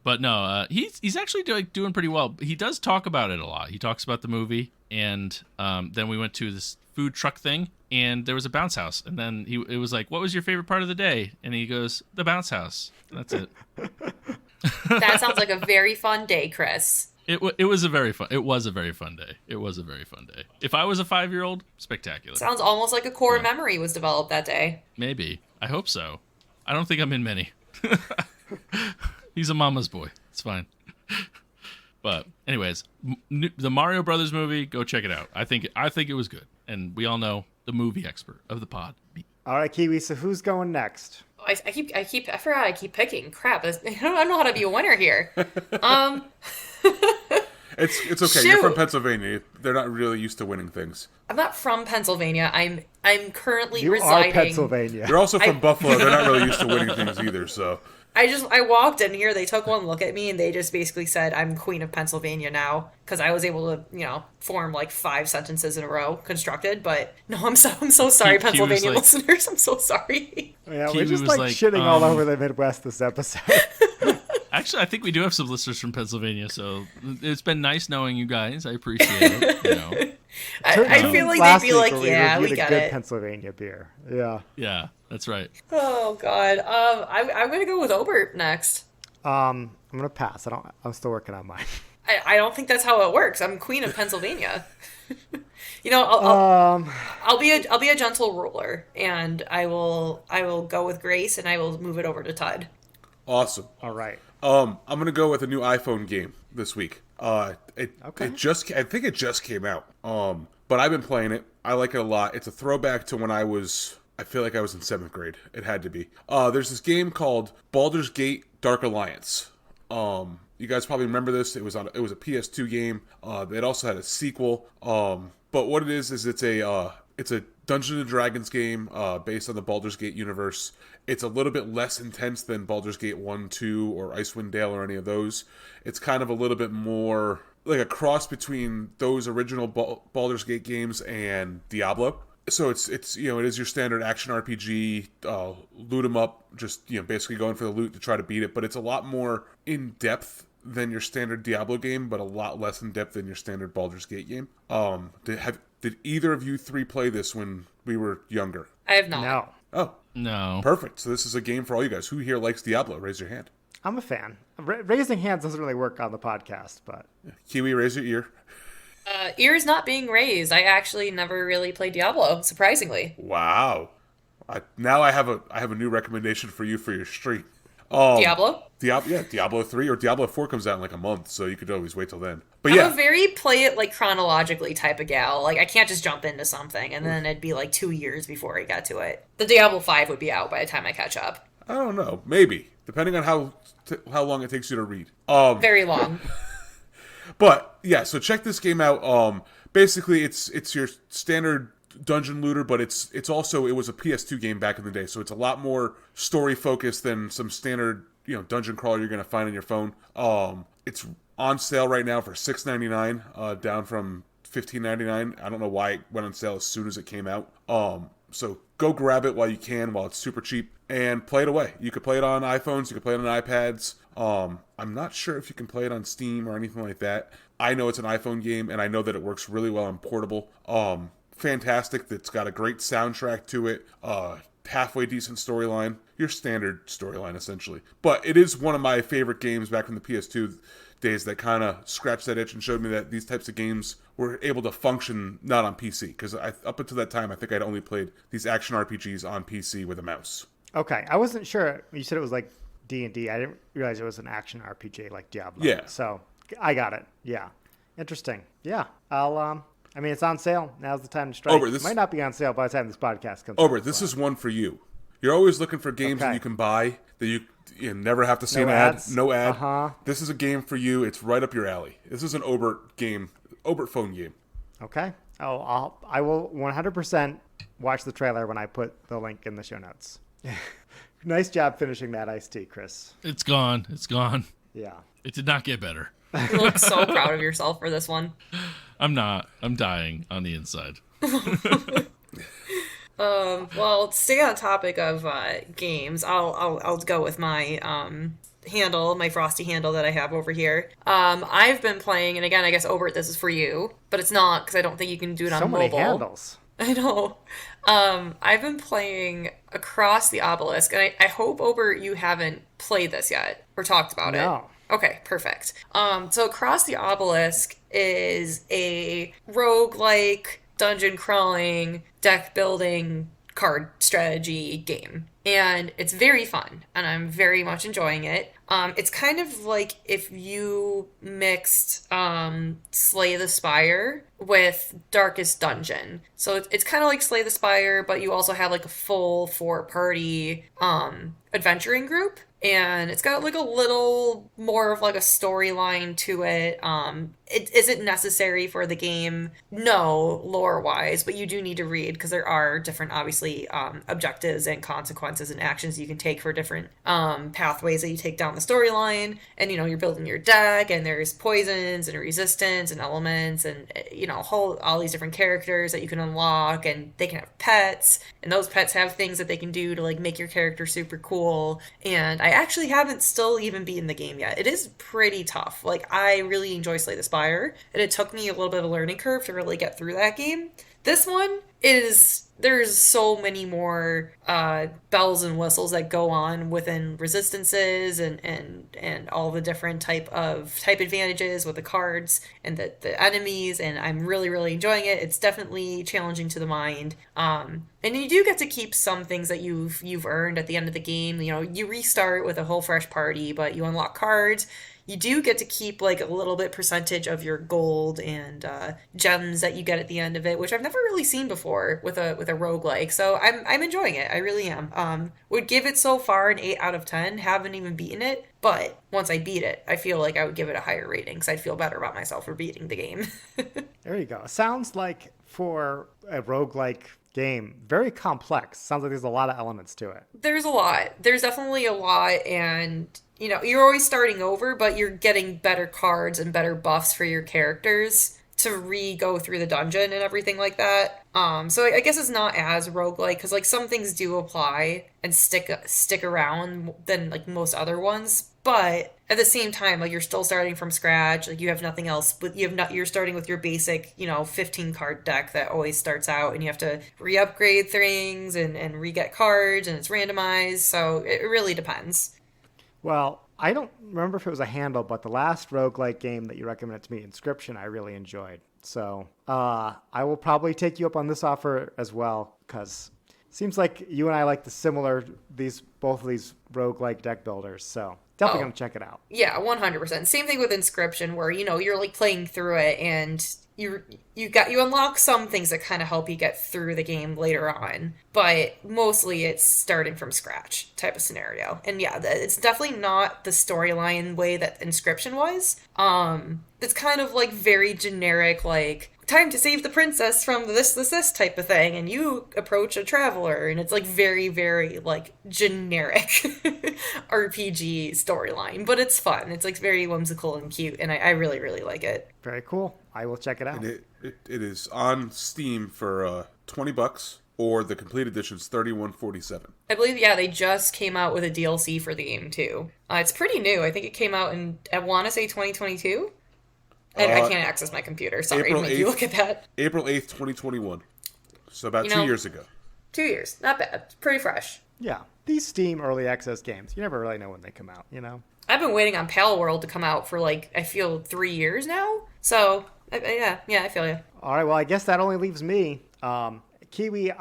But no, he's actually doing pretty well. He does talk about it a lot. He talks about the movie, and then we went to this food truck thing, and there was a bounce house, and then it was like, "What was your favorite part of the day?" And he goes, "The bounce house." And that's it. That sounds like a very fun day, Chris. It was a very fun day. It was a very fun day. If I was a 5-year-old, spectacular. Sounds almost like a core memory was developed that day. Maybe. I hope so. I don't think I'm in many. He's a mama's boy. It's fine. But anyways, the Mario Brothers movie, go check it out. I think it was good, and we all know the movie expert of the pod. All right, Kiwi. So who's going next? I forgot I keep picking. Crap, I don't know how to be a winner here. It's okay. Shoot. You're from Pennsylvania. They're not really used to winning things. I'm not from Pennsylvania. I'm currently You residing. are Pennsylvania. You're also from Buffalo. They're not really used to winning things either. So I walked in here, they took one look at me, and they just basically said, I'm Queen of Pennsylvania now, because I was able to, form like 5 sentences in a row, constructed, but no, I'm so sorry, Pennsylvania listeners, I'm so sorry. Yeah, Kiwi we're just was like shitting all over the Midwest this episode. Actually, I think we do have some listeners from Pennsylvania, so it's been nice knowing you guys. I appreciate it. I feel like Last they'd be week like, where we yeah, we reviewed a get good it. Pennsylvania beer. Yeah. Yeah, that's right. Oh, God. I'm going to go with Obert next. I'm gonna pass. I'm still working on mine. I don't think that's how it works. I'm Queen of Pennsylvania. I'll be a gentle ruler, and I will go with Grace, and I will move it over to Todd. awesome. All right. I'm gonna go with a new iPhone game this week. I think it just came out. But I've been playing it. I like it a lot. It's a throwback to when I feel like I was in 7th grade. It had to be. There's this game called Baldur's Gate Dark Alliance. You guys probably remember this. It was a PS2 game. It also had a sequel. But what it is it's a Dungeons and Dragons game based on the Baldur's Gate universe. It's a little bit less intense than Baldur's Gate 1, 2, or Icewind Dale or any of those. It's kind of a little bit more like a cross between those original Baldur's Gate games and Diablo. So it is your standard action RPG, loot 'em up, just basically going for the loot to try to beat it. But it's a lot more in depth than your standard Diablo game, but a lot less in depth than your standard Baldur's Gate game. Did either of you 3 play this when we were younger? I have not. No. Oh, No. perfect. So this is a game for all you guys. Who here likes Diablo? Raise your hand. I'm a fan. Raising hands doesn't really work on the podcast, but Kiwi, raise your ear. Ears not being raised. I actually never really played Diablo, surprisingly. Wow. Now I have a new recommendation for you for your streak. Diablo? Diablo 3 or Diablo 4 comes out in like a month, so you could always wait till then. But I'm a very play it like chronologically type of gal. Like I can't just jump into something and then it'd be like 2 years before I got to it. The Diablo 5 would be out by the time I catch up. I don't know, maybe depending on how long it takes you to read. Very long. But yeah, so check this game out. Basically, it's your standard dungeon looter, but it was a PS2 game back in the day, so it's a lot more story focused than some standard dungeon crawler you're gonna find on your phone. It's on sale right now for $6.99, down from $15.99. I don't know why it went on sale as soon as it came out. So go grab it while you can, while it's super cheap, and play it away. You could play it on iPhones, you could play it on iPads. I'm not sure if you can play it on Steam or anything like that. I know it's an iPhone game, and I know that it works really well on portable. Fantastic. It's got a great soundtrack to it. Halfway decent storyline. Your standard storyline, essentially. But it is one of my favorite games back from the PS2 days that kind of scratched that itch and showed me that these types of games were able to function not on PC. Because up until that time, I think I'd only played these action RPGs on PC with a mouse. okay. I wasn't sure. You said it was like D&D. I didn't realize it was an action RPG like Diablo. Yeah. So I got it. Yeah. Interesting. Yeah. It's on sale. Now's the time to strike. It might not be on sale by the time this podcast comes out. This is one for you. You're always looking for games that you can buy that you never have to see an ad. No ad. Uh-huh. This is a game for you. It's right up your alley. This is an Obert game, Obert phone game. Okay. I will 100% watch the trailer when I put the link in the show notes. Nice job finishing that iced tea, Chris. It's gone. It's gone. Yeah. It did not get better. You look so proud of yourself for this one. I'm not. I'm dying on the inside. Well, stay on topic of games. I'll go with my handle, my frosty handle that I have over here. I've been playing, and again, I guess Obert, this is for you, but it's not because I don't think you can do it on So many mobile. handles. I know. I've been playing Across the Obelisk, and I hope, Obert, you haven't played this yet or talked about it. No. Okay, perfect. So Across the Obelisk is a roguelike, dungeon crawling, deck building card strategy game. And it's very fun, and I'm very much enjoying it. It's kind of like if you mixed Slay the Spire with Darkest Dungeon. So it's kind of like Slay the Spire, but you also have like a full 4-party adventuring group. And it's got like a little more of like a storyline to it. It isn't necessary for the game, no, lore-wise, but you do need to read because there are different, obviously, objectives and consequences and actions you can take for different pathways that you take down the storyline. And, you're building your deck, and there's poisons and resistance and elements and, all these different characters that you can unlock, and they can have pets, and those pets have things that they can do to like make your character super cool. And I actually haven't still even beaten the game yet. It is pretty tough. Like, I really enjoy Slay the Spire, and it took me a little bit of a learning curve to really get through that game. This one there's so many more bells and whistles that go on within resistances and all the different type advantages with the cards and the enemies, and I'm really, really enjoying it. It's definitely challenging to the mind. And you do get to keep some things that you've earned at the end of the game. You restart with a whole fresh party, but you unlock cards. You do get to keep like a little bit percentage of your gold and gems that you get at the end of it, which I've never really seen before with a roguelike. So I'm enjoying it. I really am. Would give it so far an 8 out of 10. Haven't even beaten it, but once I beat it, I feel like I would give it a higher rating because I'd feel better about myself for beating the game. There you go. Sounds like for a roguelike game, very complex. Sounds like there's a lot of elements to it. There's a lot. There's definitely a lot, and you're always starting over, but you're getting better cards and better buffs for your characters to go through the dungeon and everything like that. So I guess it's not as roguelike because like some things do apply and stick around than like most other ones, but at the same time, like you're still starting from scratch. Like you have nothing else, but you're starting with your basic 15 card deck that always starts out, and you have to re-upgrade things and re-get cards, and it's randomized. So it really depends. Well, I don't remember if it was a handle, but the last roguelike game that you recommended to me, Inscription, I really enjoyed. So I will probably take you up on this offer as well, because it seems like you and I like both of these roguelike deck builders. So definitely going to check it out. Yeah, 100%. Same thing with Inscription, where, you're like playing through it, and you unlock some things that kind of help you get through the game later on, but mostly it's starting from scratch type of scenario. And yeah, it's definitely not the storyline way that Inscription was. It's kind of like very generic, like time to save the princess from this type of thing, and you approach a traveler, and it's like very, very like generic RPG storyline, but it's fun. It's like very whimsical and cute, and I really, really like it. Very cool. I will check it out. And it is on Steam for $20, or the complete edition's $31.47. I believe, yeah, they just came out with a DLC for the game too. It's pretty new. I think it came out in, I want to say 2022. I can't access my computer. Sorry April to make you 8th, look at that. April 8th, 2021. So about 2 years ago. 2 years. Not bad. It's pretty fresh. Yeah. These Steam early access games, you never really know when they come out, I've been waiting on Pal World to come out for like, I feel 3 years now. So, yeah, I feel you. All right. Well, I guess that only leaves me. Kiwi,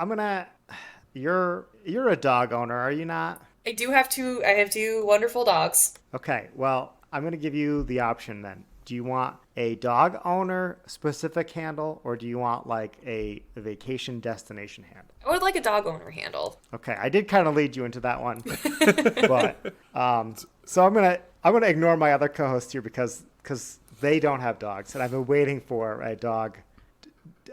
you're a dog owner, are you not? I have two wonderful dogs. Okay. Well, I'm going to give you the option then. Do you want a dog owner specific handle, or do you want like a vacation destination handle? I would like a dog owner handle. Okay, I did kind of lead you into that one, but so I'm gonna ignore my other co-hosts here because they don't have dogs, and I've been waiting for a dog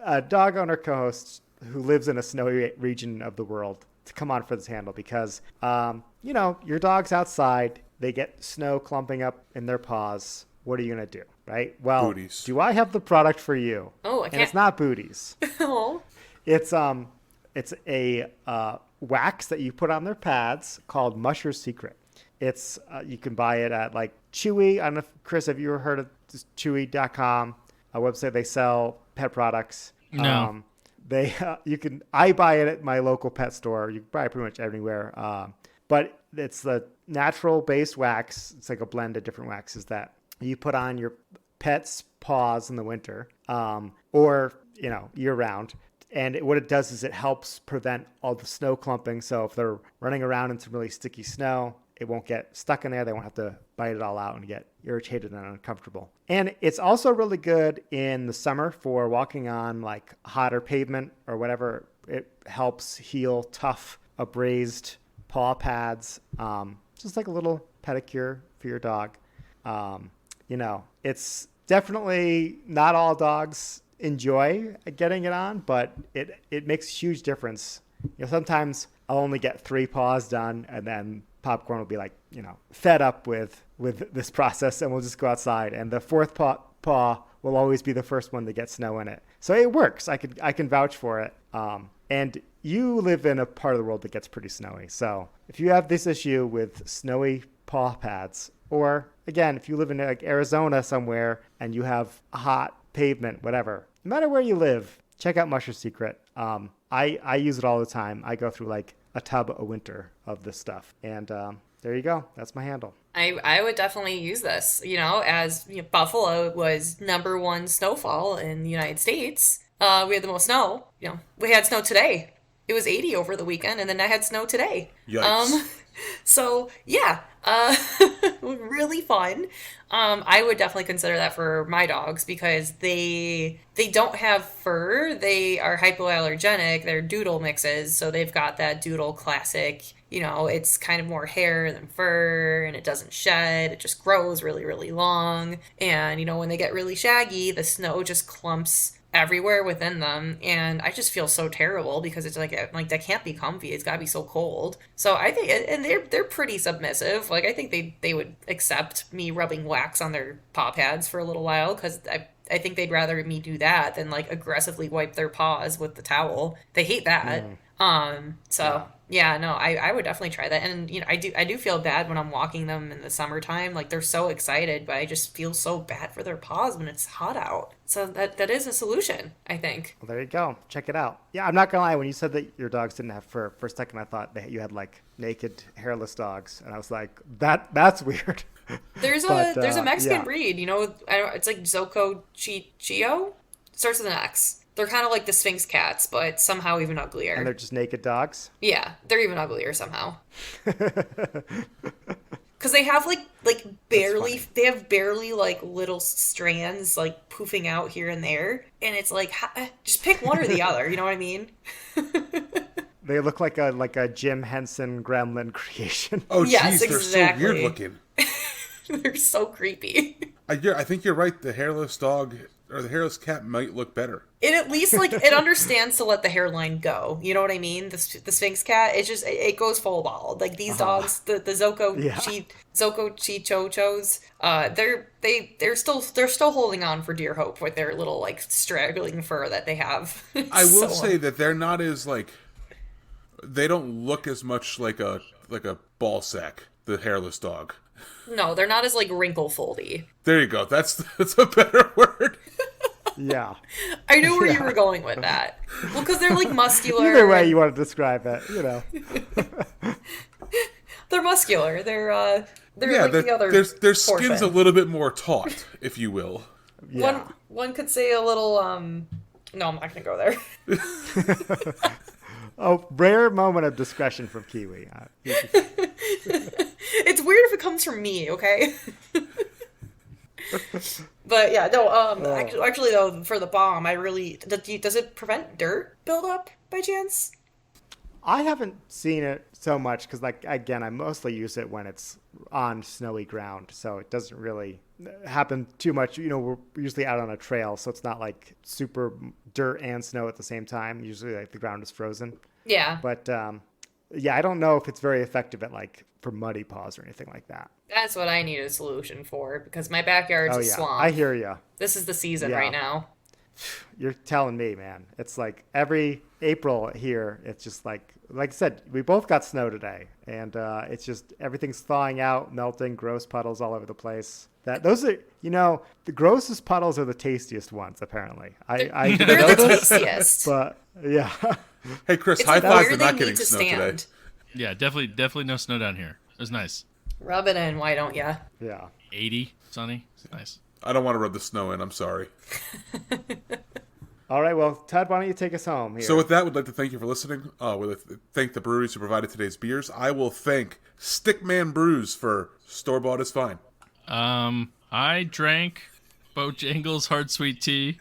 owner co-host who lives in a snowy region of the world to come on for this handle because your dog's outside, they get snow clumping up in their paws. What are you going to do, right? Well, Booties. Do I have the product for you? Oh, I can't. And it's not booties. Oh. It's a wax that you put on their pads called Musher Secret. It's you can buy it at like Chewy. I don't know if, Chris, have you ever heard of this Chewy.com, a website they sell pet products? No. I buy it at my local pet store. You can buy it pretty much everywhere. But it's the natural based wax. It's like a blend of different waxes that you put on your pet's paws in the winter, or year round. And what it does is it helps prevent all the snow clumping. So if they're running around in some really sticky snow, it won't get stuck in there. They won't have to bite it all out and get irritated and uncomfortable. And it's also really good in the summer for walking on like hotter pavement or whatever. It helps heal tough, abrased paw pads. Just like a little pedicure for your dog. It's definitely not all dogs enjoy getting it on, but it makes a huge difference. Sometimes I'll only get 3 paws done, and then Popcorn will be like, fed up with this process, and we'll just go outside. And the 4th paw will always be the first one to get snow in it. So it works. I can vouch for it. And you live in a part of the world that gets pretty snowy. So if you have this issue with snowy paw pads, or again, if you live in like Arizona somewhere and you have hot pavement, whatever, no matter where you live, check out Musher Secret. I use it all the time. I go through like a tub a winter of this stuff. And there you go. That's my handle. I would definitely use this, as Buffalo was #1 snowfall in the United States. We had the most snow. We had snow today. It was 80 over the weekend, and then I had snow today. Yikes. So yeah, really fun. I would definitely consider that for my dogs because they don't have fur. They are hypoallergenic. They're doodle mixes, so they've got that doodle classic. It's kind of more hair than fur, and it doesn't shed. It just grows really, really long. And when they get really shaggy, the snow just clumps everywhere within them, and I just feel so terrible because it's like that can't be comfy. It's gotta be so cold. So I think, and they're pretty submissive. Like I think they would accept me rubbing wax on their paw pads for a little while because I think they'd rather me do that than like aggressively wipe their paws with the towel. They hate that. Yeah, no, I would definitely try that. And I do feel bad when I'm walking them in the summertime. Like they're so excited, but I just feel so bad for their paws when it's hot out. So that is a solution, I think. Well, there you go. Check it out. Yeah, I'm not gonna lie. When you said that your dogs didn't have fur, for a second I thought that you had like naked, hairless dogs, and I was like, that's weird. There's a Mexican breed. It's like Zoco Chio. Starts with an X. They're kind of like the Sphinx cats, but somehow even uglier. And they're just naked dogs? Yeah, they're even uglier somehow. Because they have like barely, they have barely like little strands like poofing out here and there. And it's like, just pick one or the other, you know what I mean? They look like a Jim Henson gremlin creation. Oh, jeez, yes, they're exactly. so weird looking. They're so creepy. I think you're right. The hairless dog or the hairless cat might look better. It at least it understands to let the hairline go. You know what I mean? The Sphinx cat, it goes full bald. Like these dogs, the Zoco Chichochos, they're still holding on for dear hope with their little like straggling fur that they have. I will say that they're not as they don't look as much like a ball sack. The hairless dog. No, they're not as like wrinkle foldy. There you go. That's a better word. Yeah. I knew where you were going with that. Well, because they're like muscular. Either way you want to describe it, They're muscular. They're like the other. Their skin's portion. a little bit more taut, if you will. Yeah. One could say a little. No, I'm not gonna go there. Oh, rare moment of discretion from Kiwi. It's weird if it comes from me, okay? But yeah, no. Actually, though, for the bomb, does it prevent dirt buildup by chance? I haven't seen it so much because, again, I mostly use it when it's on snowy ground, so it doesn't really happen too much. We're usually out on a trail, so it's not like super dirt and snow at the same time. Usually, the ground is frozen. Yeah. But I don't know if it's very effective at for muddy paws or anything like that. That's what I need a solution for because my backyard's a swamp. I hear you. This is the season right now. You're telling me, man. It's like every April here, it's just like I said, we both got snow today, and it's just everything's thawing out, melting, gross puddles all over the place. Those are, the grossest puddles are the tastiest ones, apparently. I They're know the this, tastiest. but yeah. Hey, Chris, It's high like five where for they not need getting to snow today. stand. Yeah, definitely no snow down here. It was nice. Rub it in, why don't ya? Yeah. 80, sunny. It's nice. I don't want to rub the snow in. I'm sorry. All right, well, Todd, why don't you take us home here? So with that, we'd like to thank you for listening. We'd like to thank the breweries who provided today's beers. I will thank Stickman Brews for store-bought is fine. I drank Bojangles Hard Sweet Tea,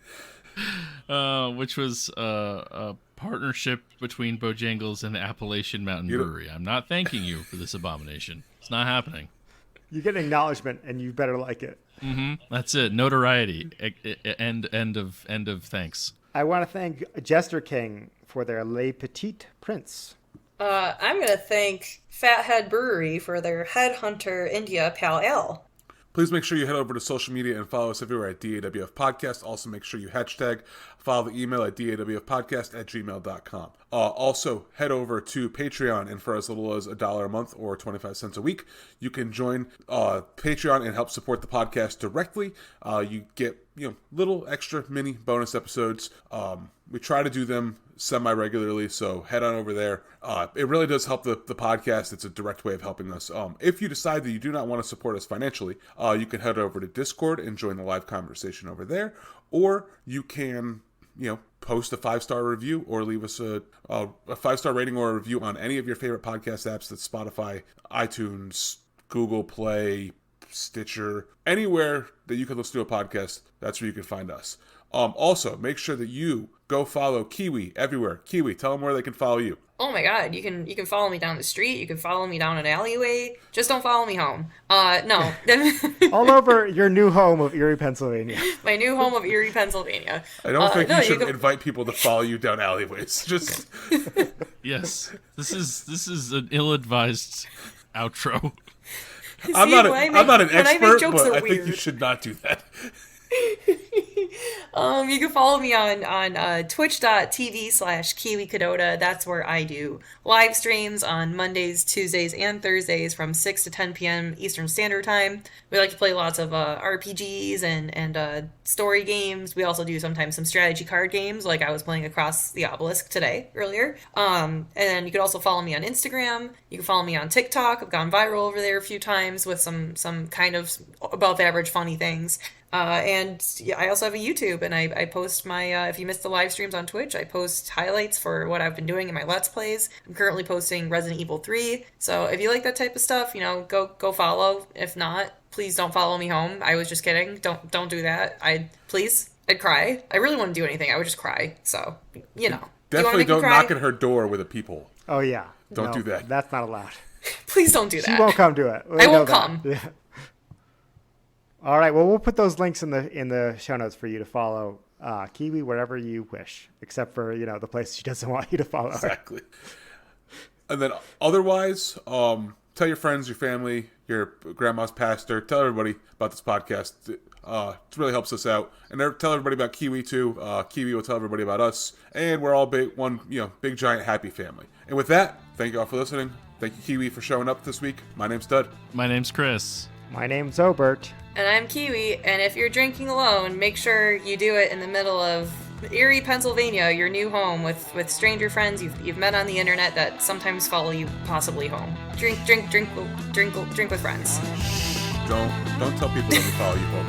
which was a partnership between Bojangles and the Appalachian Mountain Brewery. I'm not thanking you for this abomination. It's not happening. You get acknowledgement, and you better like it. That's it. Notoriety. End of thanks. I want to thank Jester King for their Le Petit Prince. I'm going to thank Fathead Brewery for their Headhunter India Pale Ale. Please make sure you head over to social media and follow us everywhere at DAWF Podcast. Also, make sure you follow the email at dawfpodcast@gmail.com. Also, head over to Patreon, and for as little as $1 a month or 25 cents a week, you can join Patreon and help support the podcast directly. You get little extra mini bonus episodes. We try to do them semi-regularly, so head on over there. It really does help the podcast. It's a direct way of helping us. If you decide that you do not want to support us financially, you can head over to Discord and join the live conversation over there, or you can post a 5-star review or leave us a 5-star rating or a review on any of your favorite podcast apps. That's Spotify, iTunes, Google Play, Stitcher, anywhere that you can listen to a podcast. That's where you can find us. Also, make sure that you go follow Kiwi everywhere. Kiwi, tell them where they can follow you. Oh my god, you can follow me down the street, you can follow me down an alleyway, just don't follow me home. No. All over your new home of Erie, Pennsylvania. My new home of Erie, Pennsylvania. I don't think you should invite people to follow you down alleyways. Just Yes, this is an ill-advised outro. I'm not an expert, but I think weird. you should not do that. You can follow me on twitch.tv/KiwiKadota. That's where I do live streams on Mondays, Tuesdays, and Thursdays from 6 to 10 p.m. Eastern Standard Time. We like to play lots of RPGs and story games. We also do sometimes some strategy card games, like I was playing Across the Obelisk earlier. And then you can also follow me on Instagram. You can follow me on TikTok. I've gone viral over there a few times with some kind of above average funny things. And yeah, I also have a YouTube, and I post my, if you missed the live streams on Twitch, I post highlights for what I've been doing in my Let's Plays. I'm currently posting Resident Evil 3, so if you like that type of stuff, go follow. If not, please don't follow me home. I was just kidding. Don't do that. I'd cry. I really wouldn't do anything. I would just cry, so, Definitely don't knock at her door with a peephole. Oh, yeah. Don't do that. That's not allowed. Please don't do that. She won't come to it. I won't come. Yeah. All right. Well, we'll put those links in the show notes for you to follow Kiwi wherever you wish, except for the place she doesn't want you to follow her. Exactly. And then otherwise, tell your friends, your family, your grandma's pastor, tell everybody about this podcast. It really helps us out. And tell everybody about Kiwi too. Kiwi will tell everybody about us, and we're all big giant happy family. And with that, thank you all for listening. Thank you, Kiwi, for showing up this week. My name's Dud. My name's Chris. My name's Obert. And I'm Kiwi, and if you're drinking alone, make sure you do it in the middle of Erie, Pennsylvania, your new home, with stranger friends you've met on the internet that sometimes follow you possibly home. Drink with friends. Don't tell people that we follow you home.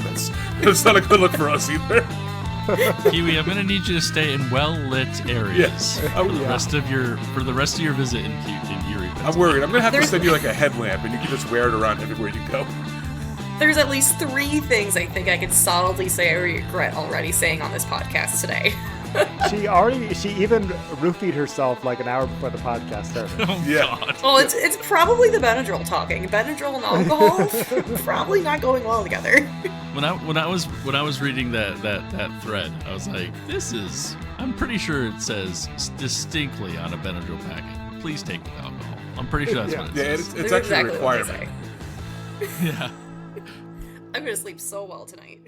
That's not a good look for us either. Kiwi, I'm gonna need you to stay in well-lit areas Yes. for the rest of your visit in Erie. Pennsylvania. I'm worried. I'm gonna have to send you like a headlamp, and you can just wear it around everywhere you go. There's at least 3 things I think I could solidly say I regret already saying on this podcast today. She even roofied herself like an hour before the podcast started. Oh Yeah. God. Well, it's probably the Benadryl talking. Benadryl and alcohol probably not going well together. When I was reading that thread, I was like, I'm pretty sure it says distinctly on a Benadryl packet, please take with alcohol. I'm pretty sure that's what it Yeah, says. it's That's actually exactly a what they requirement. say. Yeah. I'm gonna sleep so well tonight.